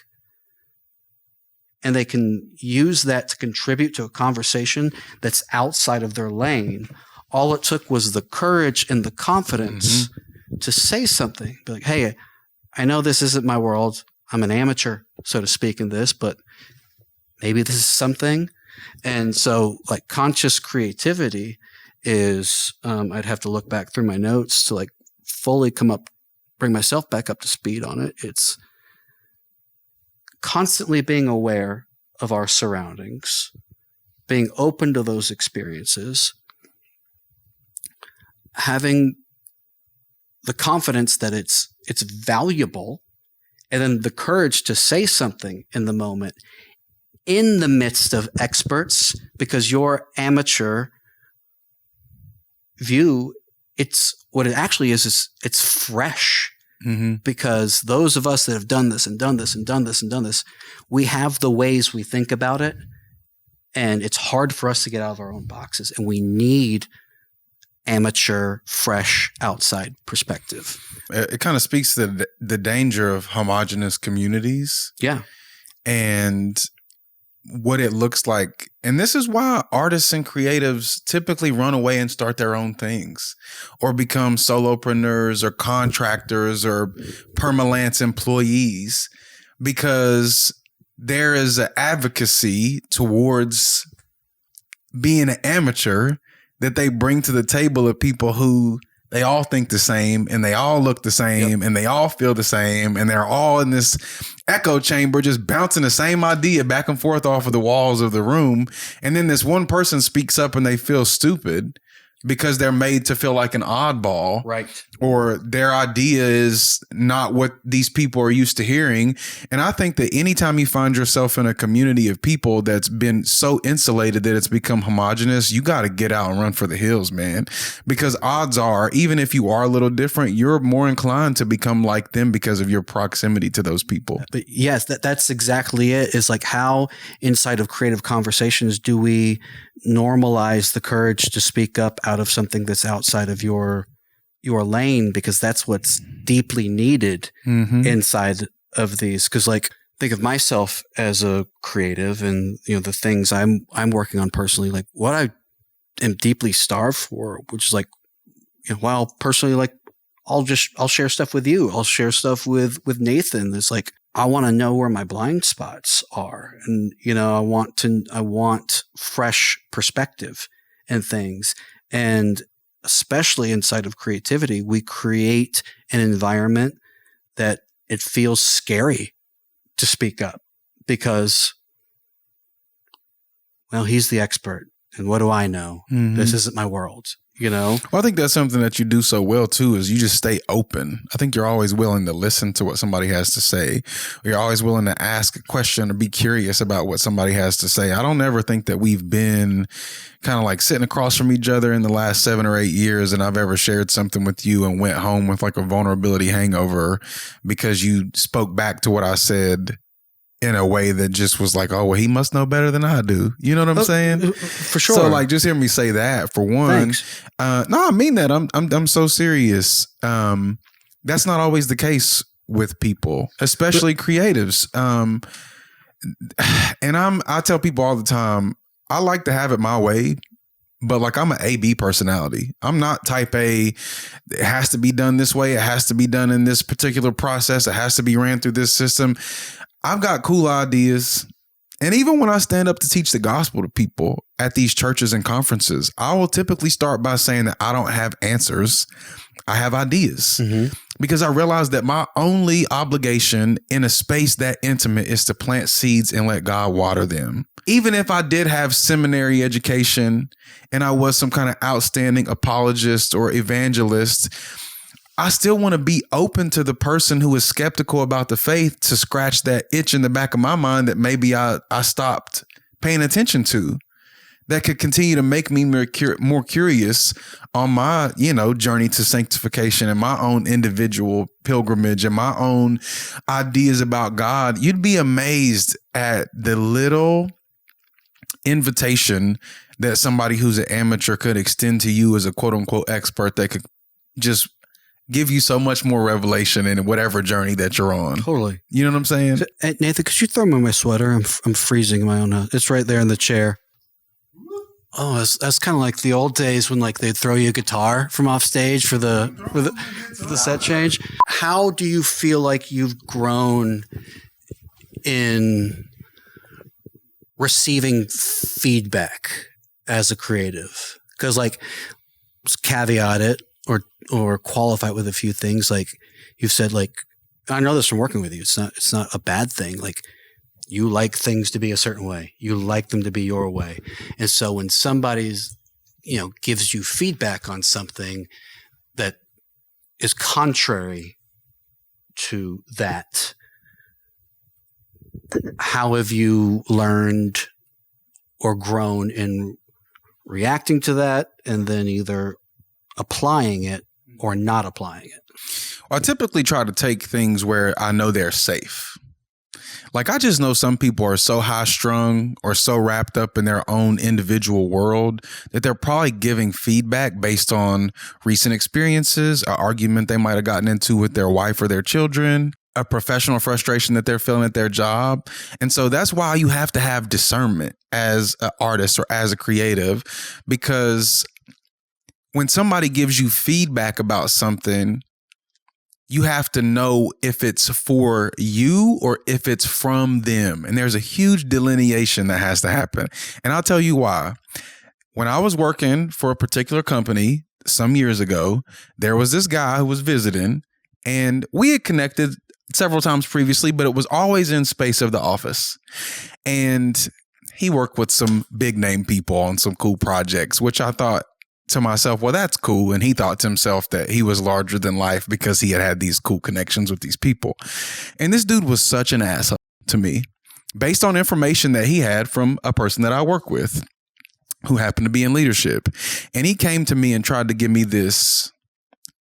and they can use that to contribute to a conversation that's outside of their lane. All it took was the courage and the confidence to say something. Be like, hey, I know this isn't my world. I'm an amateur, so to speak, in this, but maybe this is something. And so like conscious creativity is, I'd have to look back through my notes to like fully come up bring myself back up to speed on it, it's constantly being aware of our surroundings, being open to those experiences, having the confidence that it's valuable, and then the courage to say something in the moment in the midst of experts, because your amateur view, it's what it actually is it's fresh. Mm-hmm. Because those of us that have done this and done this and done this and done this, we have the ways we think about it, and it's hard for us to get out of our own boxes, and we need amateur, fresh, outside perspective. It kind of speaks to the danger of homogenous communities. Yeah. And what it looks like. And this is why artists and creatives typically run away and start their own things, or become solopreneurs or contractors or permalance employees, because there is an advocacy towards being an amateur that they bring to the table of people who they all think the same, and they all look the same, and they all feel the same, and they're all in this echo chamber just bouncing the same idea back and forth off of the walls of the room. And then this one person speaks up and they feel stupid because they're made to feel like an oddball, right? Or their idea is not what these people are used to hearing. And I think that anytime you find yourself in a community of people that's been so insulated that it's become homogenous, you got to get out and run for the hills, man. Because odds are, even if you are a little different, you're more inclined to become like them because of your proximity to those people. But yes, that's exactly it. Is like, how inside of creative conversations do we normalize the courage to speak up out of something that's outside of your lane, because that's what's deeply needed inside of these. Because, like, think of myself as a creative, and the things I'm working on personally, like what I am deeply starved for, which is like, while personally, like, I'll share stuff with you, I'll share stuff with Nathan. It's like, I want to know where my blind spots are, and I want fresh perspective and things. And especially inside of creativity, we create an environment that it feels scary to speak up, because, well, he's the expert, and what do I know? This isn't my world. Well, I think that's something that you do so well too, is you just stay open. I think you're always willing to listen to what somebody has to say. You're always willing to ask a question or be curious about what somebody has to say. I don't ever think that we've been kind of like sitting across from each other in the last 7 or 8 years, and I've ever shared something with you and went home with like a vulnerability hangover because you spoke back to what I said in a way that just was like, oh, well, he must know better than I do. You know what I'm saying? For sure. So, like, just hear me say that for one. No, I mean that. I'm so serious. That's not always the case with people, especially creatives. And I tell people all the time, I like to have it my way, but like, I'm an AB personality. I'm not type A. It has to be done this way. It has to be done in this particular process. It has to be ran through this system. I've got cool ideas. And even when I stand up to teach the gospel to people at these churches and conferences, I will typically start by saying that I don't have answers. I have ideas, because I realize that my only obligation in a space that intimate is to plant seeds and let God water them. Even if I did have seminary education and I was some kind of outstanding apologist or evangelist, I still want to be open to the person who is skeptical about the faith to scratch that itch in the back of my mind that maybe I stopped paying attention to, that could continue to make me more curious on my, journey to sanctification and my own individual pilgrimage and my own ideas about God. You'd be amazed at the little invitation that somebody who's an amateur could extend to you as a quote unquote expert that could just give you so much more revelation in whatever journey that you're on. Totally. You know what I'm saying? Hey, Nathan, could you throw me my sweater? I'm freezing in my own house. It's right there in the chair. Oh, that's kind of like the old days when like they'd throw you a guitar from off stage for the set change. How do you feel like you've grown in receiving feedback as a creative? Because, like, caveat it, or qualify it with a few things. Like you've said, like, I know this from working with you. It's not a bad thing. Like, you like things to be a certain way. You like them to be your way. And so when somebody's, gives you feedback on something that is contrary to that, how have you learned or grown in reacting to that and then either applying it or not applying it? Well, I typically try to take things where I know they're safe. Like, I just know some people are so high strung or so wrapped up in their own individual world that they're probably giving feedback based on recent experiences, an argument they might have gotten into with their wife or their children, a professional frustration that they're feeling at their job. And so that's why you have to have discernment as an artist or as a creative, because when somebody gives you feedback about something, you have to know if it's for you or if it's from them. And there's a huge delineation that has to happen. And I'll tell you why. When I was working for a particular company some years ago, there was this guy who was visiting, and we had connected several times previously, but it was always in space of the office. And he worked with some big name people on some cool projects, which I thought to myself, well, that's cool. And he thought to himself that he was larger than life because he had these cool connections with these people. And this dude was such an asshole to me based on information that he had from a person that I work with who happened to be in leadership. And he came to me and tried to give me this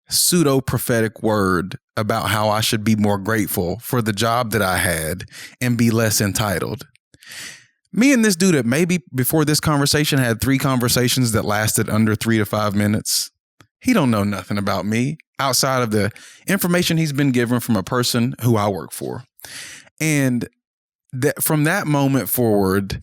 pseudo prophetic word about how I should be more grateful for the job that I had and be less entitled. Me and this dude, maybe before this conversation, had 3 conversations that lasted under 3 to 5 minutes. He don't know nothing about me outside of the information he's been given from a person who I work for. And from that moment forward,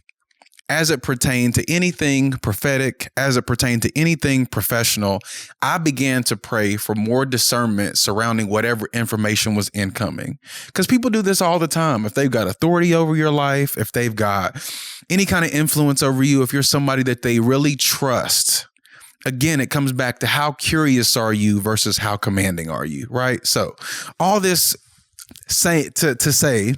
as it pertained to anything prophetic, as it pertained to anything professional, I began to pray for more discernment surrounding whatever information was incoming. Because people do this all the time. If they've got authority over your life, if they've got any kind of influence over you, if you're somebody that they really trust, again, it comes back to how curious are you versus how commanding are you, right? So all this to say,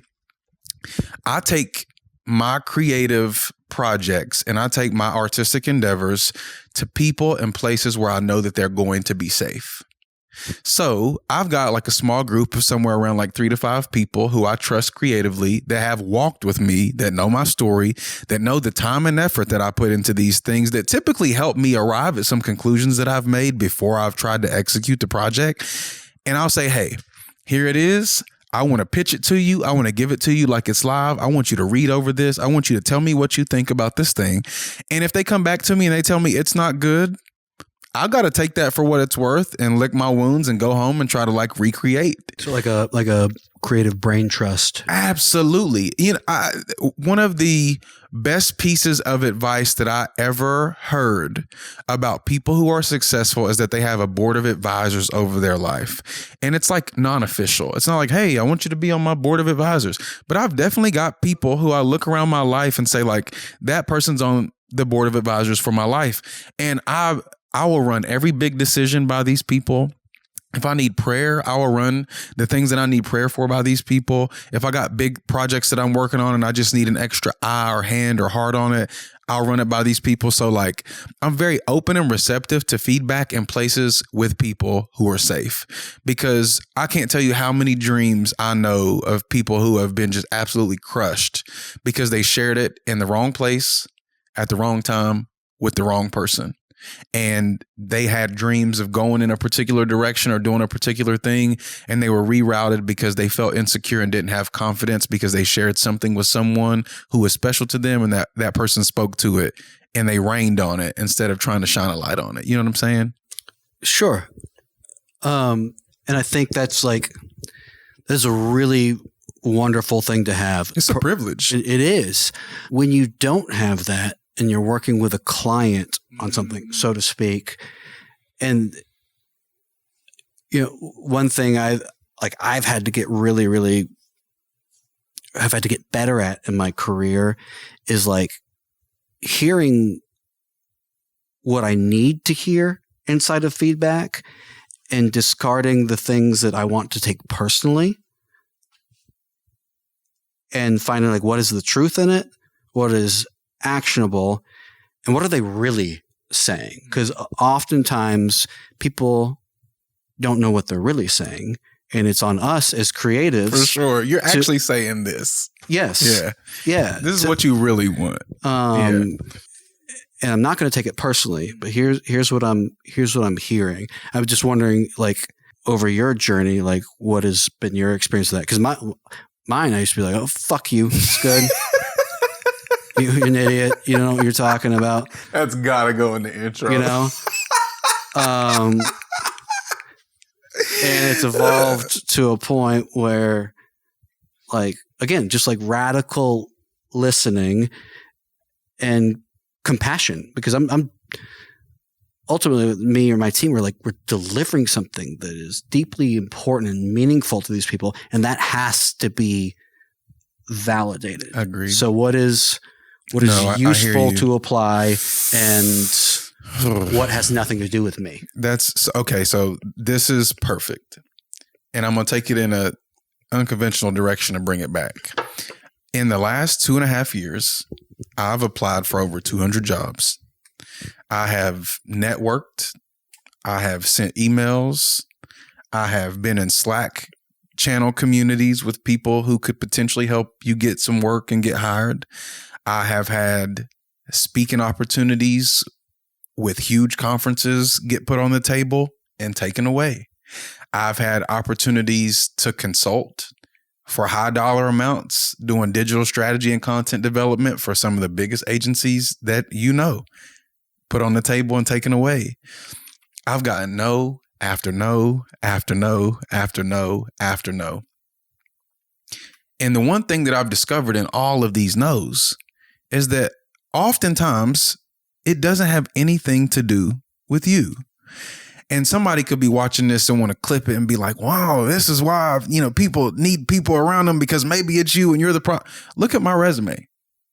I take my creative projects and I take my artistic endeavors to people and places where I know that they're going to be safe. So I've got like a small group of somewhere around like 3 to 5 people who I trust creatively, that have walked with me, that know my story, that know the time and effort that I put into these things, that typically help me arrive at some conclusions that I've made before I've tried to execute the project. And I'll say, hey, here it is. I want to pitch it to you. I want to give it to you like it's live. I want you to read over this. I want you to tell me what you think about this thing. And if they come back to me and they tell me it's not good, I got to take that for what it's worth and lick my wounds and go home and try to like recreate. So like a creative brain trust. Absolutely. One of the best pieces of advice that I ever heard about people who are successful is that they have a board of advisors over their life. And it's like non-official. It's not like, hey, I want you to be on my board of advisors. But I've definitely got people who I look around my life and say, like, that person's on the board of advisors for my life. And I will run every big decision by these people. If I need prayer, I will run the things that I need prayer for by these people. If I got big projects that I'm working on and I just need an extra eye or hand or heart on it, I'll run it by these people. So like, I'm very open and receptive to feedback in places with people who are safe, because I can't tell you how many dreams I know of people who have been just absolutely crushed because they shared it in the wrong place at the wrong time with the wrong person. And they had dreams of going in a particular direction or doing a particular thing, and they were rerouted because they felt insecure and didn't have confidence because they shared something with someone who was special to them, and that person spoke to it and they rained on it instead of trying to shine a light on it. You know what I'm saying? Sure. And I think that's a really wonderful thing to have. It's a privilege. It is. When you don't have that, and you're working with a client on something, so to speak. And, one thing I've had to get I've had to get better at in my career is like hearing what I need to hear inside of feedback and discarding the things that I want to take personally and finding like what is the truth in it, what is actionable, and what are they really saying? Because oftentimes people don't know what they're really saying, and it's on us as creatives. For sure. You're actually saying this. Yes. Yeah. Yeah. This is what you really want. And I'm not going to take it personally, but here's what I'm hearing. I was just wondering, like, over your journey, like, what has been your experience of that? Because mine, I used to be like, oh, fuck you. It's good. You're an idiot. You don't know what you're talking about. That's got to go in the intro. You know? And it's evolved to a point where, like, again, just like radical listening and compassion, because I'm ultimately, me or my team, we're delivering something that is deeply important and meaningful to these people, and that has to be validated. Agreed. So what is useful to apply, and what has nothing to do with me? That's okay. So this is perfect, and I'm gonna take it in a unconventional direction and bring it back. In the last 2.5 years, I've applied for over 200 jobs. I have networked. I have sent emails. I have been in Slack channel communities with people who could potentially help you get some work and get hired. I have had speaking opportunities with huge conferences get put on the table and taken away. I've had opportunities to consult for high dollar amounts doing digital strategy and content development for some of the biggest agencies that put on the table and taken away. I've gotten no after no after no after no after no. And the one thing that I've discovered in all of these no's is that oftentimes it doesn't have anything to do with you. And somebody could be watching this and want to clip it and be like, wow, this is why, people need people around them, because maybe it's you and you're the problem. Look at my resume.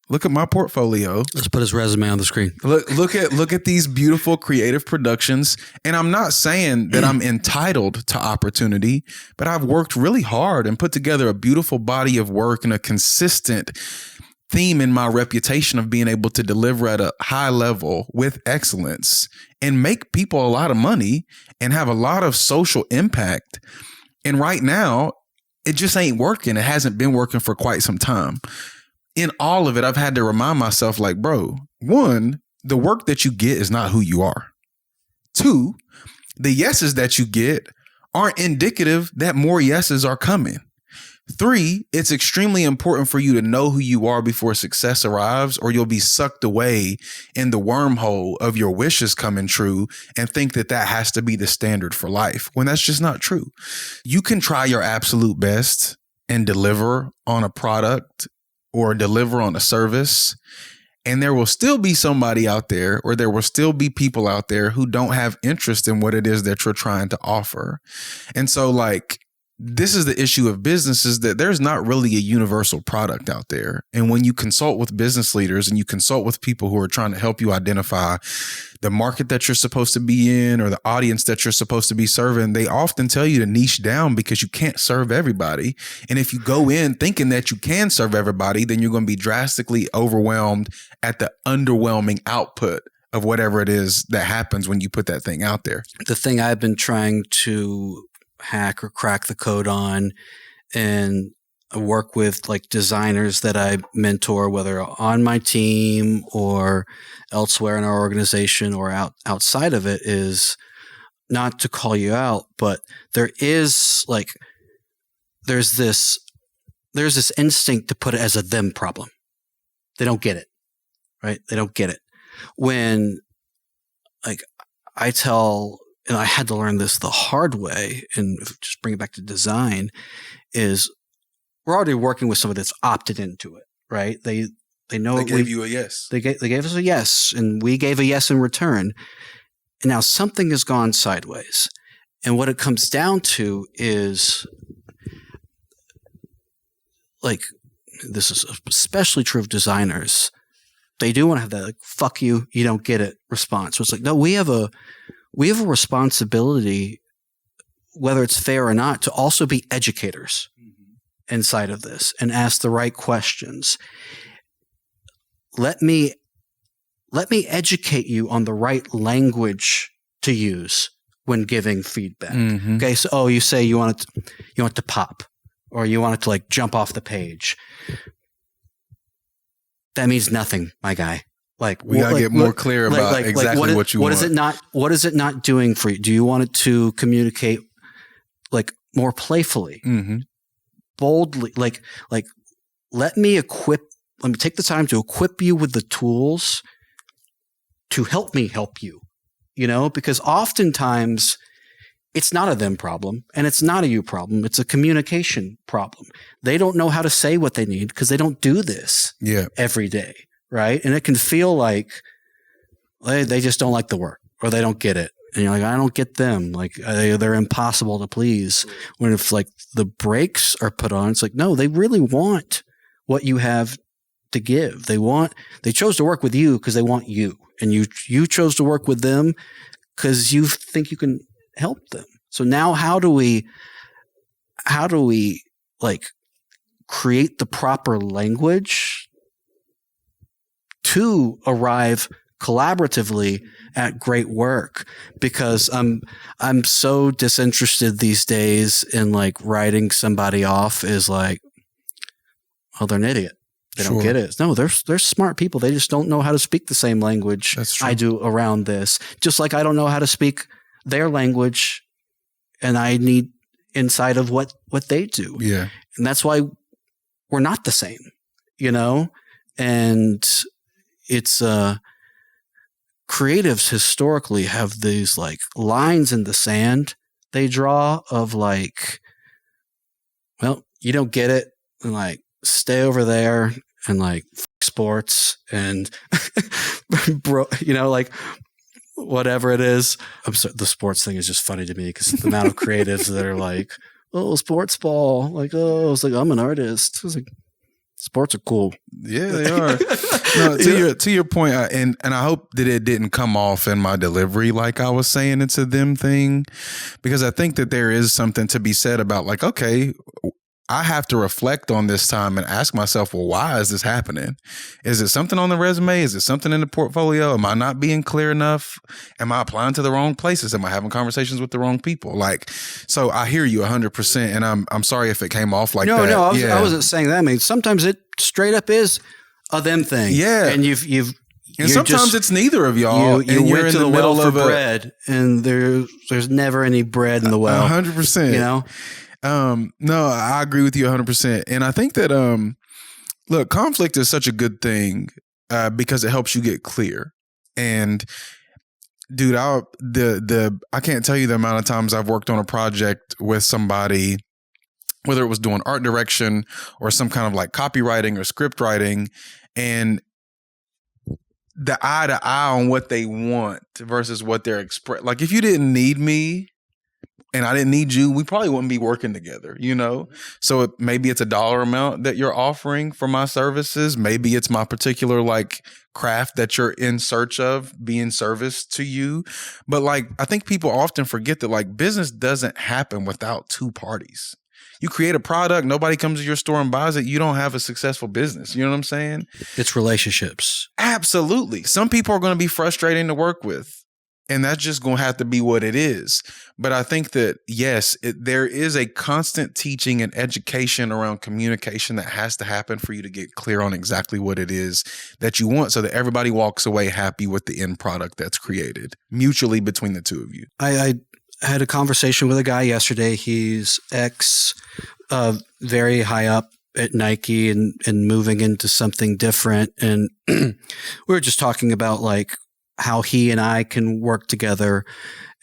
Look at my portfolio. Let's put his resume on the screen. Look at these beautiful creative productions. And I'm not saying that I'm entitled to opportunity, but I've worked really hard and put together a beautiful body of work and a consistent theme in my reputation of being able to deliver at a high level with excellence and make people a lot of money and have a lot of social impact. And right now, it just ain't working. It hasn't been working for quite some time. In all of it, I've had to remind myself, like, bro, one, the work that you get is not who you are. Two, the yeses that you get aren't indicative that more yeses are coming. Three, it's extremely important for you to know who you are before success arrives, or you'll be sucked away in the wormhole of your wishes coming true and think that that has to be the standard for life, when that's just not true. You can try your absolute best and deliver on a product or deliver on a service, and there will still be somebody out there, or there will still be people out there who don't have interest in what it is that you're trying to offer. And so, like, this is the issue of business, is that there's not really a universal product out there. And when you consult with business leaders and you consult with people who are trying to help you identify the market that you're supposed to be in or the audience that you're supposed to be serving, they often tell you to niche down because you can't serve everybody. And if you go in thinking that you can serve everybody, then you're going to be drastically overwhelmed at the underwhelming output of whatever it is that happens when you put that thing out there. The thing I've been trying to hack or crack the code on, and work with like designers that I mentor, whether on my team or elsewhere in our organization or outside of it, is not to call you out, but there's this instinct to put it as a them problem. They don't get it, right? They don't get it. When, like, I tell, and I had to learn this the hard way, and just bring it back to design, is we're already working with somebody that's opted into it, right? They know they gave you a yes. They gave us a yes, and we gave a yes in return. And now something has gone sideways. And what it comes down to is, like, this is especially true of designers. They do want to have that, like, fuck you, you don't get it response. So it's like, no, we have a we have a responsibility, whether it's fair or not, to also be educators inside of this and ask the right questions. Let me educate you on the right language to use when giving feedback. Okay, so you say you want it to pop, or you want it to like jump off the page. That means nothing, my guy. Like, we gotta get more clear about exactly what you want. What is it not doing for you? Do you want it to communicate like more playfully, boldly? Like let me take the time to equip you with the tools to help me help you. Because oftentimes it's not a them problem and it's not a you problem. It's a communication problem. They don't know how to say what they need because they don't do this every day. Right. And it can feel like they just don't like the work or they don't get it. And you're like, I don't get them. Like they're impossible to please. When if like the brakes are put on, it's like, no, they really want what you have to give. They chose to work with you because they want you. And you chose to work with them because you think you can help them. So now how do we like create the proper language to arrive collaboratively at great work? Because I'm so disinterested these days in like writing somebody off as like, oh, they're an idiot. They don't get it. No, they're smart people. They just don't know how to speak the same language I do around this. Just like I don't know how to speak their language, and I need inside of what they do. Yeah, and that's why we're not the same, And it's creatives historically have these like lines in the sand they draw of like, well, you don't get it, and like stay over there and like sports and like whatever it is. I'm sorry, the sports thing is just funny to me because the amount of creatives that are like, oh, sports ball, like, oh, it's like I'm an artist. It's like sports are cool. Yeah, they are. No, to your point, and I hope that it didn't come off in my delivery like I was saying it's a them thing, because I think that there is something to be said about like, okay, I have to reflect on this time and ask myself, well, why is this happening? Is it something on the resume? Is it something in the portfolio? Am I not being clear enough? Am I applying to the wrong places? Am I having conversations with the wrong people? Like, so I hear you 100%, and I'm sorry if it came off like that. No, I wasn't saying that. I mean, sometimes it straight up is a them thing. Yeah, and and sometimes it's neither of y'all. You went to the well for bread, and there's never any bread in the well. 100%. No, I agree with you 100%. And I think that, look, conflict is such a good thing, because it helps you get clear. And dude, I can't tell you the amount of times I've worked on a project with somebody, whether it was doing art direction or some kind of like copywriting or script writing, and the eye to eye on what they want versus what they're like, if you didn't need me and I didn't need you, we probably wouldn't be working together, So maybe it's a dollar amount that you're offering for my services. Maybe it's my particular like craft that you're in search of being serviced to you. But like, I think people often forget that like business doesn't happen without two parties. You create a product, nobody comes to your store and buys it, you don't have a successful business. You know what I'm saying? It's relationships. Absolutely. Some people are going to be frustrating to work with. And that's just going to have to be what it is. But I think that, yes, there is a constant teaching and education around communication that has to happen for you to get clear on exactly what it is that you want, so that everybody walks away happy with the end product that's created mutually between the two of you. I had a conversation with a guy yesterday. He's very high up at Nike and moving into something different. And we were just talking about like how he and I can work together.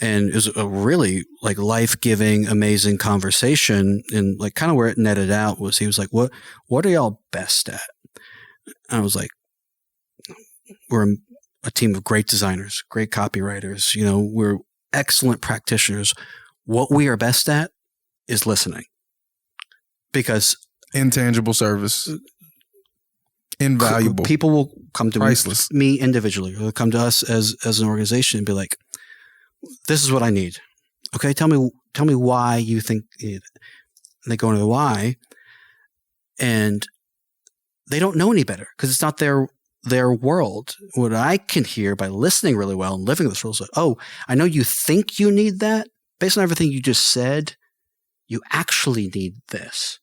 And it was a really like life-giving, amazing conversation. And like kind of where it netted out was he was like, what are y'all best at? And I was like, we're a team of great designers, great copywriters. We're excellent practitioners. What we are best at is listening. Because intangible service. Invaluable. People will come to priceless. me individually, or they'll come to us as an organization and be like, this is what I need. Okay, tell me why you think it. And they go into the why, and they don't know any better because it's not their world. What I can hear by listening really well and living this world is, oh, I know you think you need that. Based on everything you just said, you actually need this.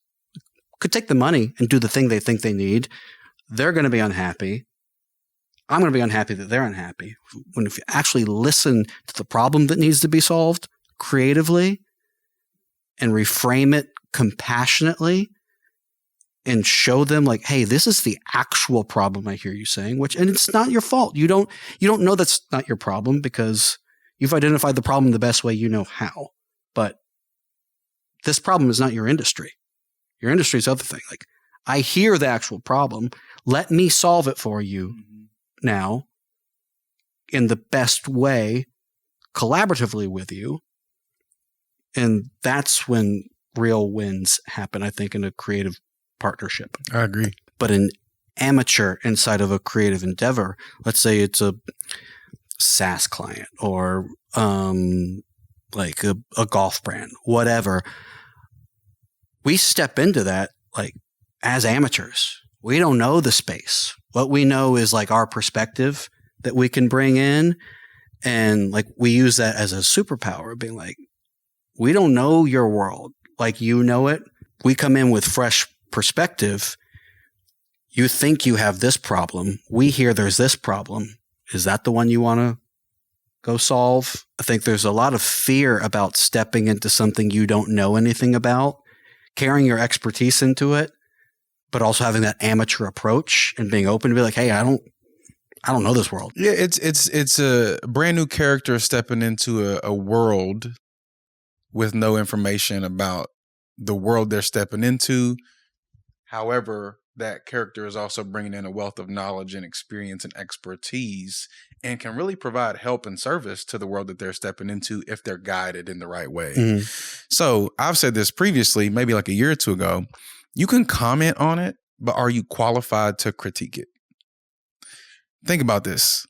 Could take the money and do the thing they think they need. They're going to be unhappy. I'm going to be unhappy that they're unhappy. When if you actually listen to the problem that needs to be solved creatively and reframe it compassionately and show them like, hey, this is the actual problem I hear you saying, and it's not your fault. You don't know that's not your problem because you've identified the problem the best way you know how. But this problem is not your industry. Your industry is other thing. Like, I hear the actual problem. Let me solve it for you now in the best way, collaboratively with you. And that's when real wins happen, I think, in a creative partnership. I agree. But an amateur inside of a creative endeavor, let's say it's a SaaS client or like a golf brand, whatever. We step into that like as amateurs. We don't know the space. What we know is like our perspective that we can bring in. And like we use that as a superpower, being like, we don't know your world like you know it. We come in with fresh perspective. You think you have this problem. We hear there's this problem. Is that the one you want to go solve? I think there's a lot of fear about stepping into something you don't know anything about, carrying your expertise into it, but also having that amateur approach and being open to be like, hey, I don't know this world. Yeah, it's a brand new character stepping into a world with no information about the world they're stepping into. However, that character is also bringing in a wealth of knowledge and experience and expertise and can really provide help and service to the world that they're stepping into if they're guided in the right way. Mm-hmm. So I've said this previously, maybe like a year or two ago, you can comment on it, but are you qualified to critique it? Think about this.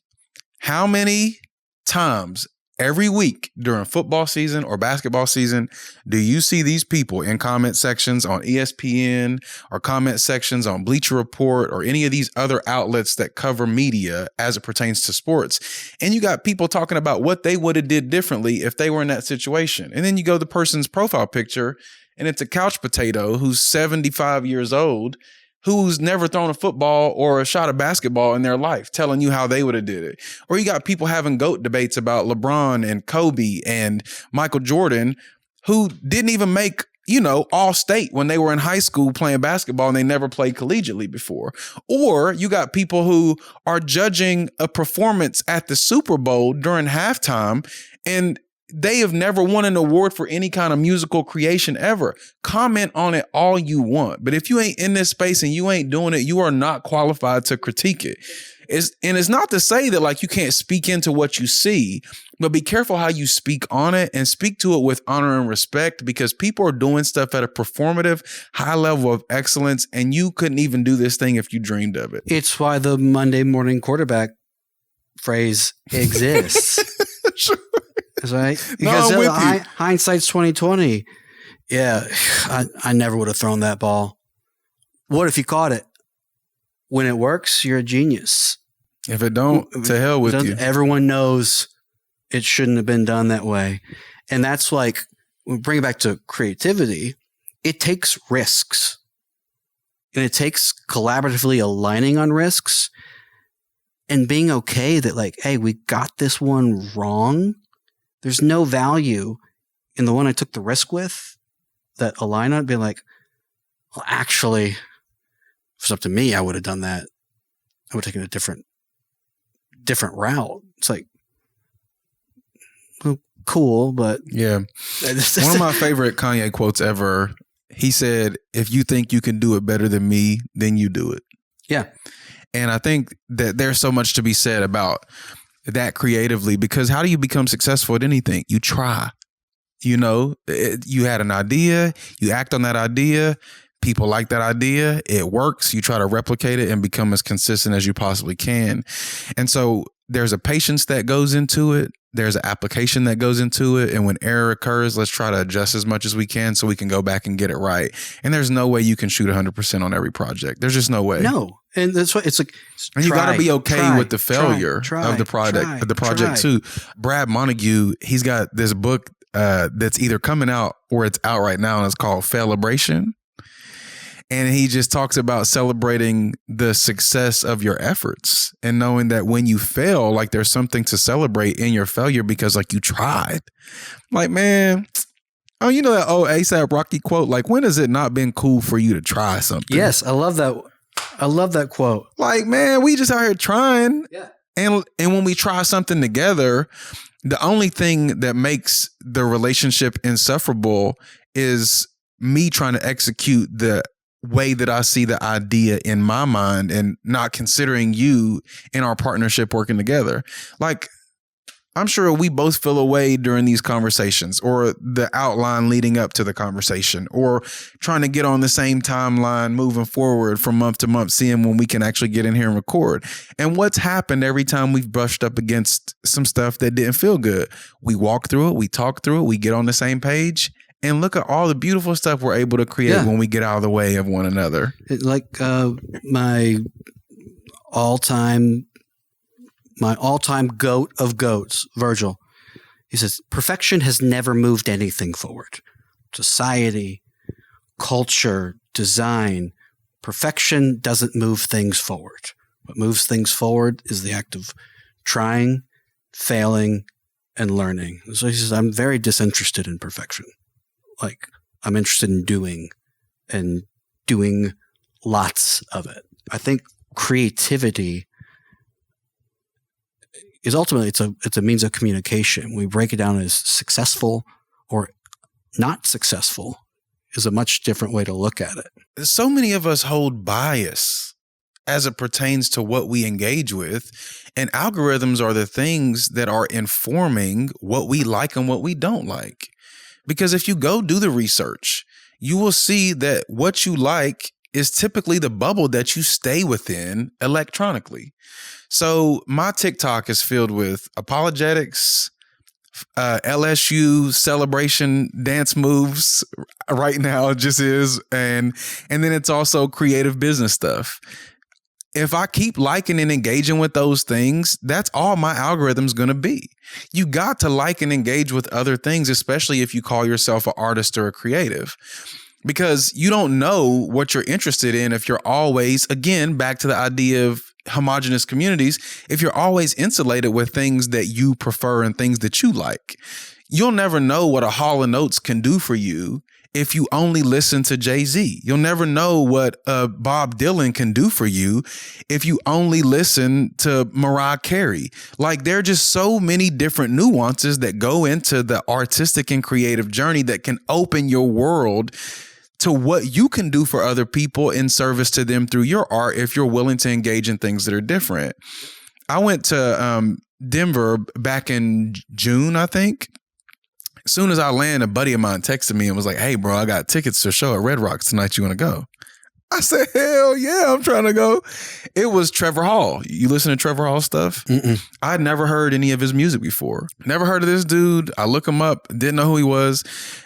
How many times every week during football season or basketball season do you see these people in comment sections on ESPN or comment sections on Bleacher Report or any of these other outlets that cover media as it pertains to sports? And you got people talking about what they would have did differently if they were in that situation. And then you go to the person's profile picture and it's a couch potato who's 75 years old, who's never thrown a football or a shot of basketball in their life, telling you how they would have did it. Or you got people having GOAT debates about LeBron and Kobe and Michael Jordan, who didn't even make, all state when they were in high school playing basketball and they never played collegiately before. Or you got people who are judging a performance at the Super Bowl during halftime and they have never won an award for any kind of musical creation ever. Comment on it all you want. But if you ain't in this space and you ain't doing it, you are not qualified to critique it. It's not to say that like you can't speak into what you see, but be careful how you speak on it and speak to it with honor and respect, because people are doing stuff at a performative high level of excellence, and you couldn't even do this thing if you dreamed of it. It's why the Monday morning quarterback phrase exists. Sure. Right? Because hindsight's 2020. Yeah, I never would have thrown that ball. What if you caught it? When it works, you're a genius. If it don't, to hell with you. Everyone knows it shouldn't have been done that way. And that's like, we bring it back to creativity. It takes risks. And it takes collaboratively aligning on risks and being okay that like, hey, we got this one wrong. There's no value in the one I took the risk with that align on, being like, well, actually, if it's up to me, I would have done that. I would have taken a different route. It's like, well, cool, but yeah. One of my favorite Kanye quotes ever, he said, if you think you can do it better than me, then you do it. Yeah. And I think that there's so much to be said about that creatively, because how do you become successful at anything? You try. You had an idea, you act on that idea, people like that idea, it works, you try to replicate it and become as consistent as you possibly can. And so there's a patience that goes into it. There's an application that goes into it. And when error occurs, let's try to adjust as much as we can so we can go back and get it right. And there's no way you can shoot 100% on every project. There's just no way. No. And that's what it's like. And you got to be okay with the failure of the project too. Brad Montague, he's got this book that's either coming out or it's out right now, and it's called Failibration. And he just talks about celebrating the success of your efforts and knowing that when you fail, like there's something to celebrate in your failure because like you tried. Like, man, oh, you know that old A$AP Rocky quote? Like, when has it not been cool for you to try something? Yes, I love that. I love that quote. Like, man, we just out here trying. Yeah. And when we try something together, the only thing that makes the relationship insufferable is me trying to execute the way that I see the idea in my mind and not considering you in our partnership working together. Like, I'm sure we both feel a way during these conversations or the outline leading up to the conversation or trying to get on the same timeline moving forward from month to month, seeing when we can actually get in here and record. And what's happened every time we've brushed up against some stuff that didn't feel good? We walk through it, we talk through it, we get on the same page. And look at all the beautiful stuff we're able to create when we get out of the way of one another. Like my all-time goat of goats, Virgil. He says, perfection has never moved anything forward. Society, culture, design, perfection doesn't move things forward. What moves things forward is the act of trying, failing, and learning. So he says, I'm very disinterested in perfection. Like, I'm interested in doing lots of it. I think creativity is ultimately it's a means of communication. We break it down as successful or not successful is a much different way to look at it. So many of us hold bias as it pertains to what we engage with, and algorithms are the things that are informing what we like and what we don't like. Because if you go do the research, you will see that what you like is typically the bubble that you stay within electronically. So my TikTok is filled with apologetics, LSU celebration dance moves right now, it just is. And then it's also creative business stuff. If I keep liking and engaging with those things, that's all my algorithm's going to be. You got to like and engage with other things, especially if you call yourself an artist or a creative, because you don't know what you're interested in if you're always, again, back to the idea of homogenous communities, if you're always insulated with things that you prefer and things that you like. You'll never know what a Hall & Oates can do for you if you only listen to Jay-Z. You'll never know what Bob Dylan can do for you if you only listen to Mariah Carey. Like, there are just so many different nuances that go into the artistic and creative journey that can open your world to what you can do for other people in service to them through your art if you're willing to engage in things that are different. I went to Denver back in June, I think. As soon as I landed, a buddy of mine texted me and was like, hey, bro, I got tickets to a show at Red Rocks tonight. You want to go? I said, hell yeah, I'm trying to go. It was Trevor Hall. You listen to Trevor Hall stuff? Mm-mm. I'd never heard any of his music before. Never heard of this dude. I look him up, didn't know who he was.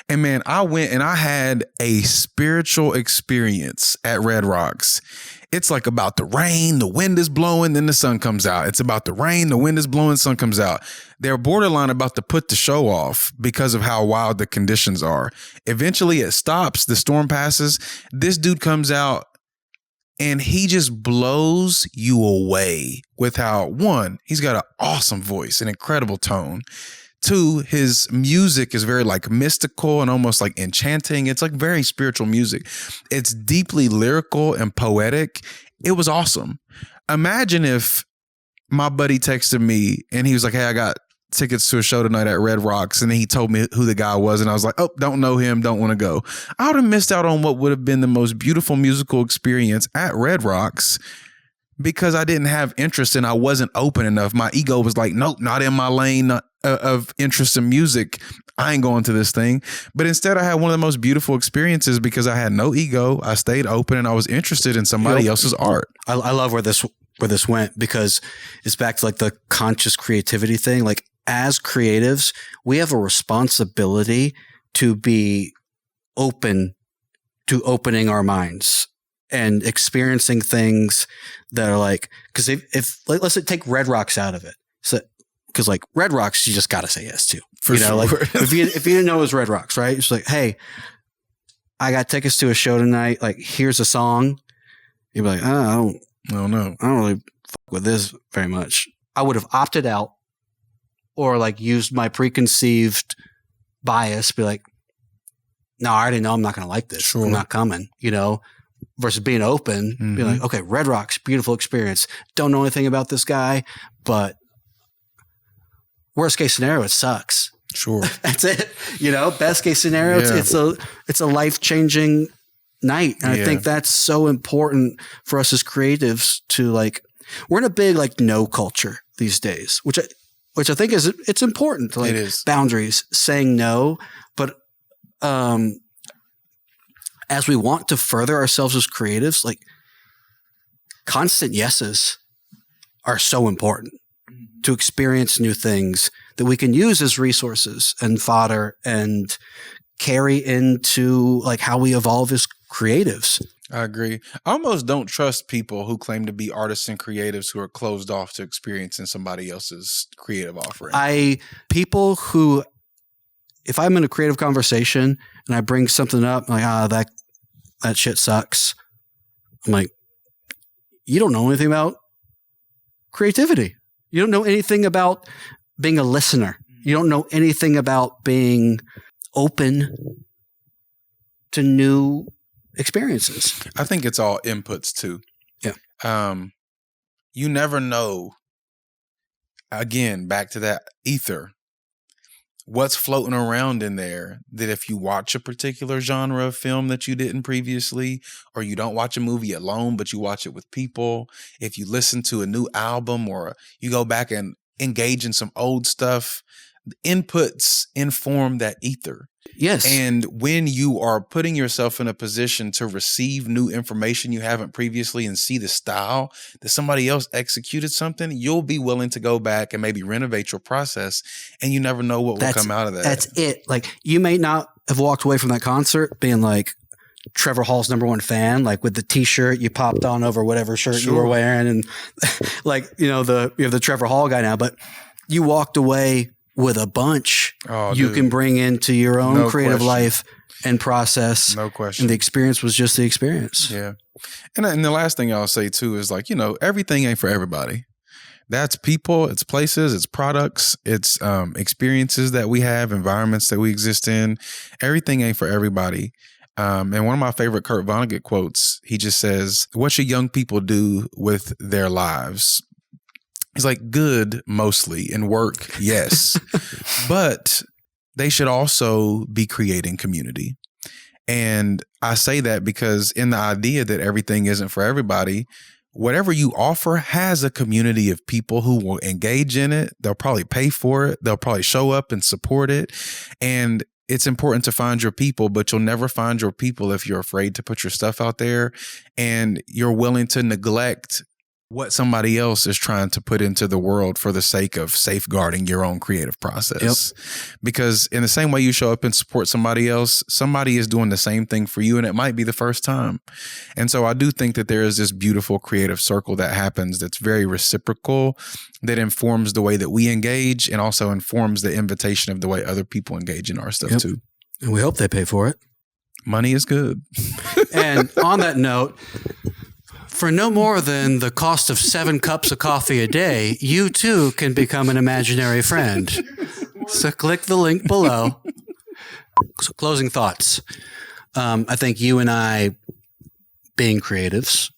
And man, I went and I had a spiritual experience at Red Rocks. It's like about the rain, the wind is blowing, then the sun comes out. It's about the rain, the wind is blowing, sun comes out. They're borderline about to put the show off because of how wild the conditions are. Eventually it stops, the storm passes. This dude comes out and he just blows you away with how, one, he's got an awesome voice, an incredible tone. Two, his music is very like mystical and almost like enchanting. It's like very spiritual music. It's deeply lyrical and poetic. It was awesome. Imagine if my buddy texted me and he was like, hey, I got tickets to a show tonight at Red Rocks. And then he told me who the guy was. And I was like, oh, don't know him. Don't want to go. I would have missed out on what would have been the most beautiful musical experience at Red Rocks because I didn't have interest and I wasn't open enough. My ego was like, nope, not in my lane of interest in music. I ain't going to this thing. But instead I had one of the most beautiful experiences because I had no ego. I stayed open and I was interested in somebody else's art. I love where this where this went, because it's back to like the conscious creativity thing. Like as creatives, we have a responsibility to be open to opening our minds and experiencing things that are like, because if like, let's say take Red Rocks out of it. So, because like Red Rocks, you just got to say yes to. For you know, sure. like if you didn't know it was Red Rocks, right? It's like, hey, I got tickets to a show tonight. Like, here's a song. You'd be like, oh, I don't really fuck with this very much. I would have opted out or like used my preconceived bias, be like, no, I already know I'm not going to like this. Sure. I'm not coming, you know, versus being open, be like, okay, Red Rocks, beautiful experience. Don't know anything about this guy, but worst case scenario, it sucks. Sure. That's it. You know, best case scenario, it's a life-changing night. And I think that's so important for us as creatives to like, we're in a big like no culture these days, which I think it's important to like boundaries, saying no. But as we want to further ourselves as creatives, like constant yeses are so important to experience new things that we can use as resources and fodder and carry into like how we evolve as creatives. I agree. I almost don't trust people who claim to be artists and creatives who are closed off to experiencing somebody else's creative offering. People who, if I'm in a creative conversation and I bring something up, like, that shit sucks. I'm like, you don't know anything about creativity. You don't know anything about being a listener. You don't know anything about being open to new experiences. I think it's all inputs too. Yeah. You never know. Again, back to that ether. What's floating around in there that if you watch a particular genre of film that you didn't previously, or you don't watch a movie alone, but you watch it with people, if you listen to a new album or you go back and engage in some old stuff, inputs inform that ether. Yes. And when you are putting yourself in a position to receive new information you haven't previously and see the style that somebody else executed something, you'll be willing to go back and maybe renovate your process, and you never know what will come out of that. That's it. Like you may not have walked away from that concert being like Trevor Hall's #1 fan, like with the t-shirt you popped on over whatever shirt you were wearing. And like, you have the Trevor Hall guy now, but you walked away with a bunch you can bring into your own creative life and process. No question. And the experience was just the experience. Yeah. And the last thing I'll say too is like, everything ain't for everybody. That's people, it's places, it's products, it's experiences that we have, environments that we exist in. Everything ain't for everybody. And one of my favorite Kurt Vonnegut quotes, he just says, what should young people do with their lives? He's like, good mostly, and work, yes. But they should also be creating community. And I say that because in the idea that everything isn't for everybody, whatever you offer has a community of people who will engage in it. They'll probably pay for it. They'll probably show up and support it. And it's important to find your people, but you'll never find your people if you're afraid to put your stuff out there and you're willing to neglect what somebody else is trying to put into the world for the sake of safeguarding your own creative process. Yep. Because in the same way you show up and support somebody else, somebody is doing the same thing for you, and it might be the first time. And so I do think that there is this beautiful creative circle that happens that's very reciprocal, that informs the way that we engage and also informs the invitation of the way other people engage in our stuff too. And we hope they pay for it. Money is good. And on that note, for no more than the cost of 7 cups of coffee a day, you too can become an imaginary friend. So click the link below. So closing thoughts. I think you and I, being creatives,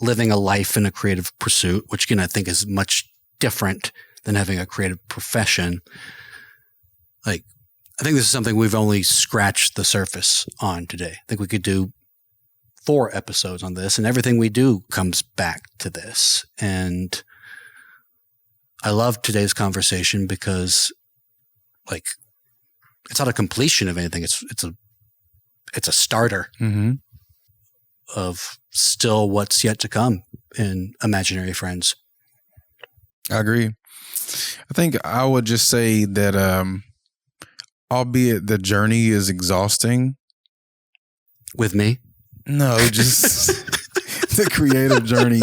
living a life in a creative pursuit, which again, I think is much different than having a creative profession. Like, I think this is something we've only scratched the surface on today. I think we could do 4 episodes on this, and everything we do comes back to this. And I love today's conversation because, like, it's not a completion of anything. It's a starter of still what's yet to come in imaginary friends. I agree. I think I would just say that, albeit the journey is exhausting. With me? No, just the creative journey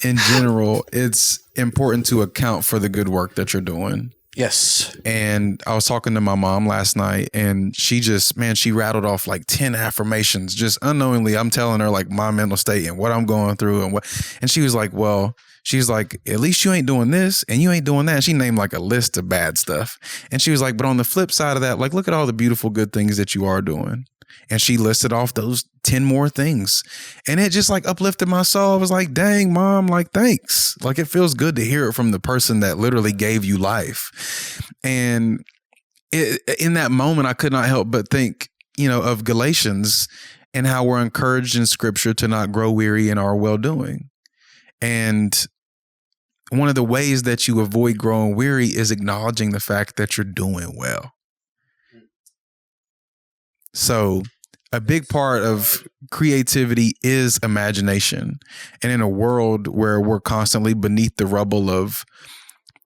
in general. It's important to account for the good work that you're doing. Yes. And I was talking to my mom last night, and she rattled off like 10 affirmations, just unknowingly. I'm telling her like my mental state and what I'm going through and she was like, well, she's like, at least you ain't doing this and you ain't doing that. And she named like a list of bad stuff. And she was like, but on the flip side of that, like, look at all the beautiful, good things that you are doing. And she listed off those 10 more things. And it just like uplifted my soul. I was like, dang, Mom, like, thanks. Like, it feels good to hear it from the person that literally gave you life. And in that moment, I could not help but think, of Galatians and how we're encouraged in scripture to not grow weary in our well-doing. And one of the ways that you avoid growing weary is acknowledging the fact that you're doing well. So a big part of creativity is imagination. And in a world where we're constantly beneath the rubble of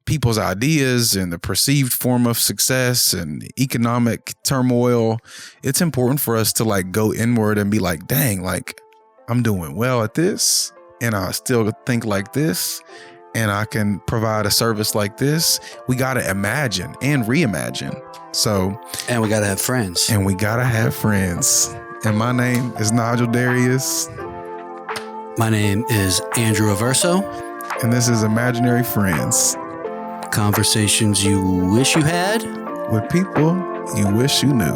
people's ideas and the perceived form of success and economic turmoil, it's important for us to like go inward and be like, dang, like I'm doing well at this and I still think like this and I can provide a service like this. We got to imagine and reimagine. And we got to have friends. And And my name is Nigel Darius. My name is Andrew Averso. And this is Imaginary Friends. Conversations you wish you had with people you wish you knew.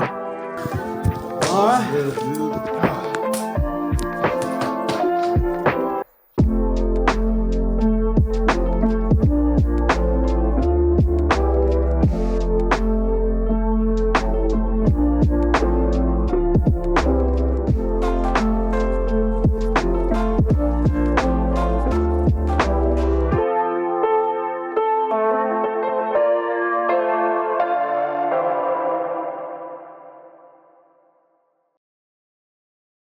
All right.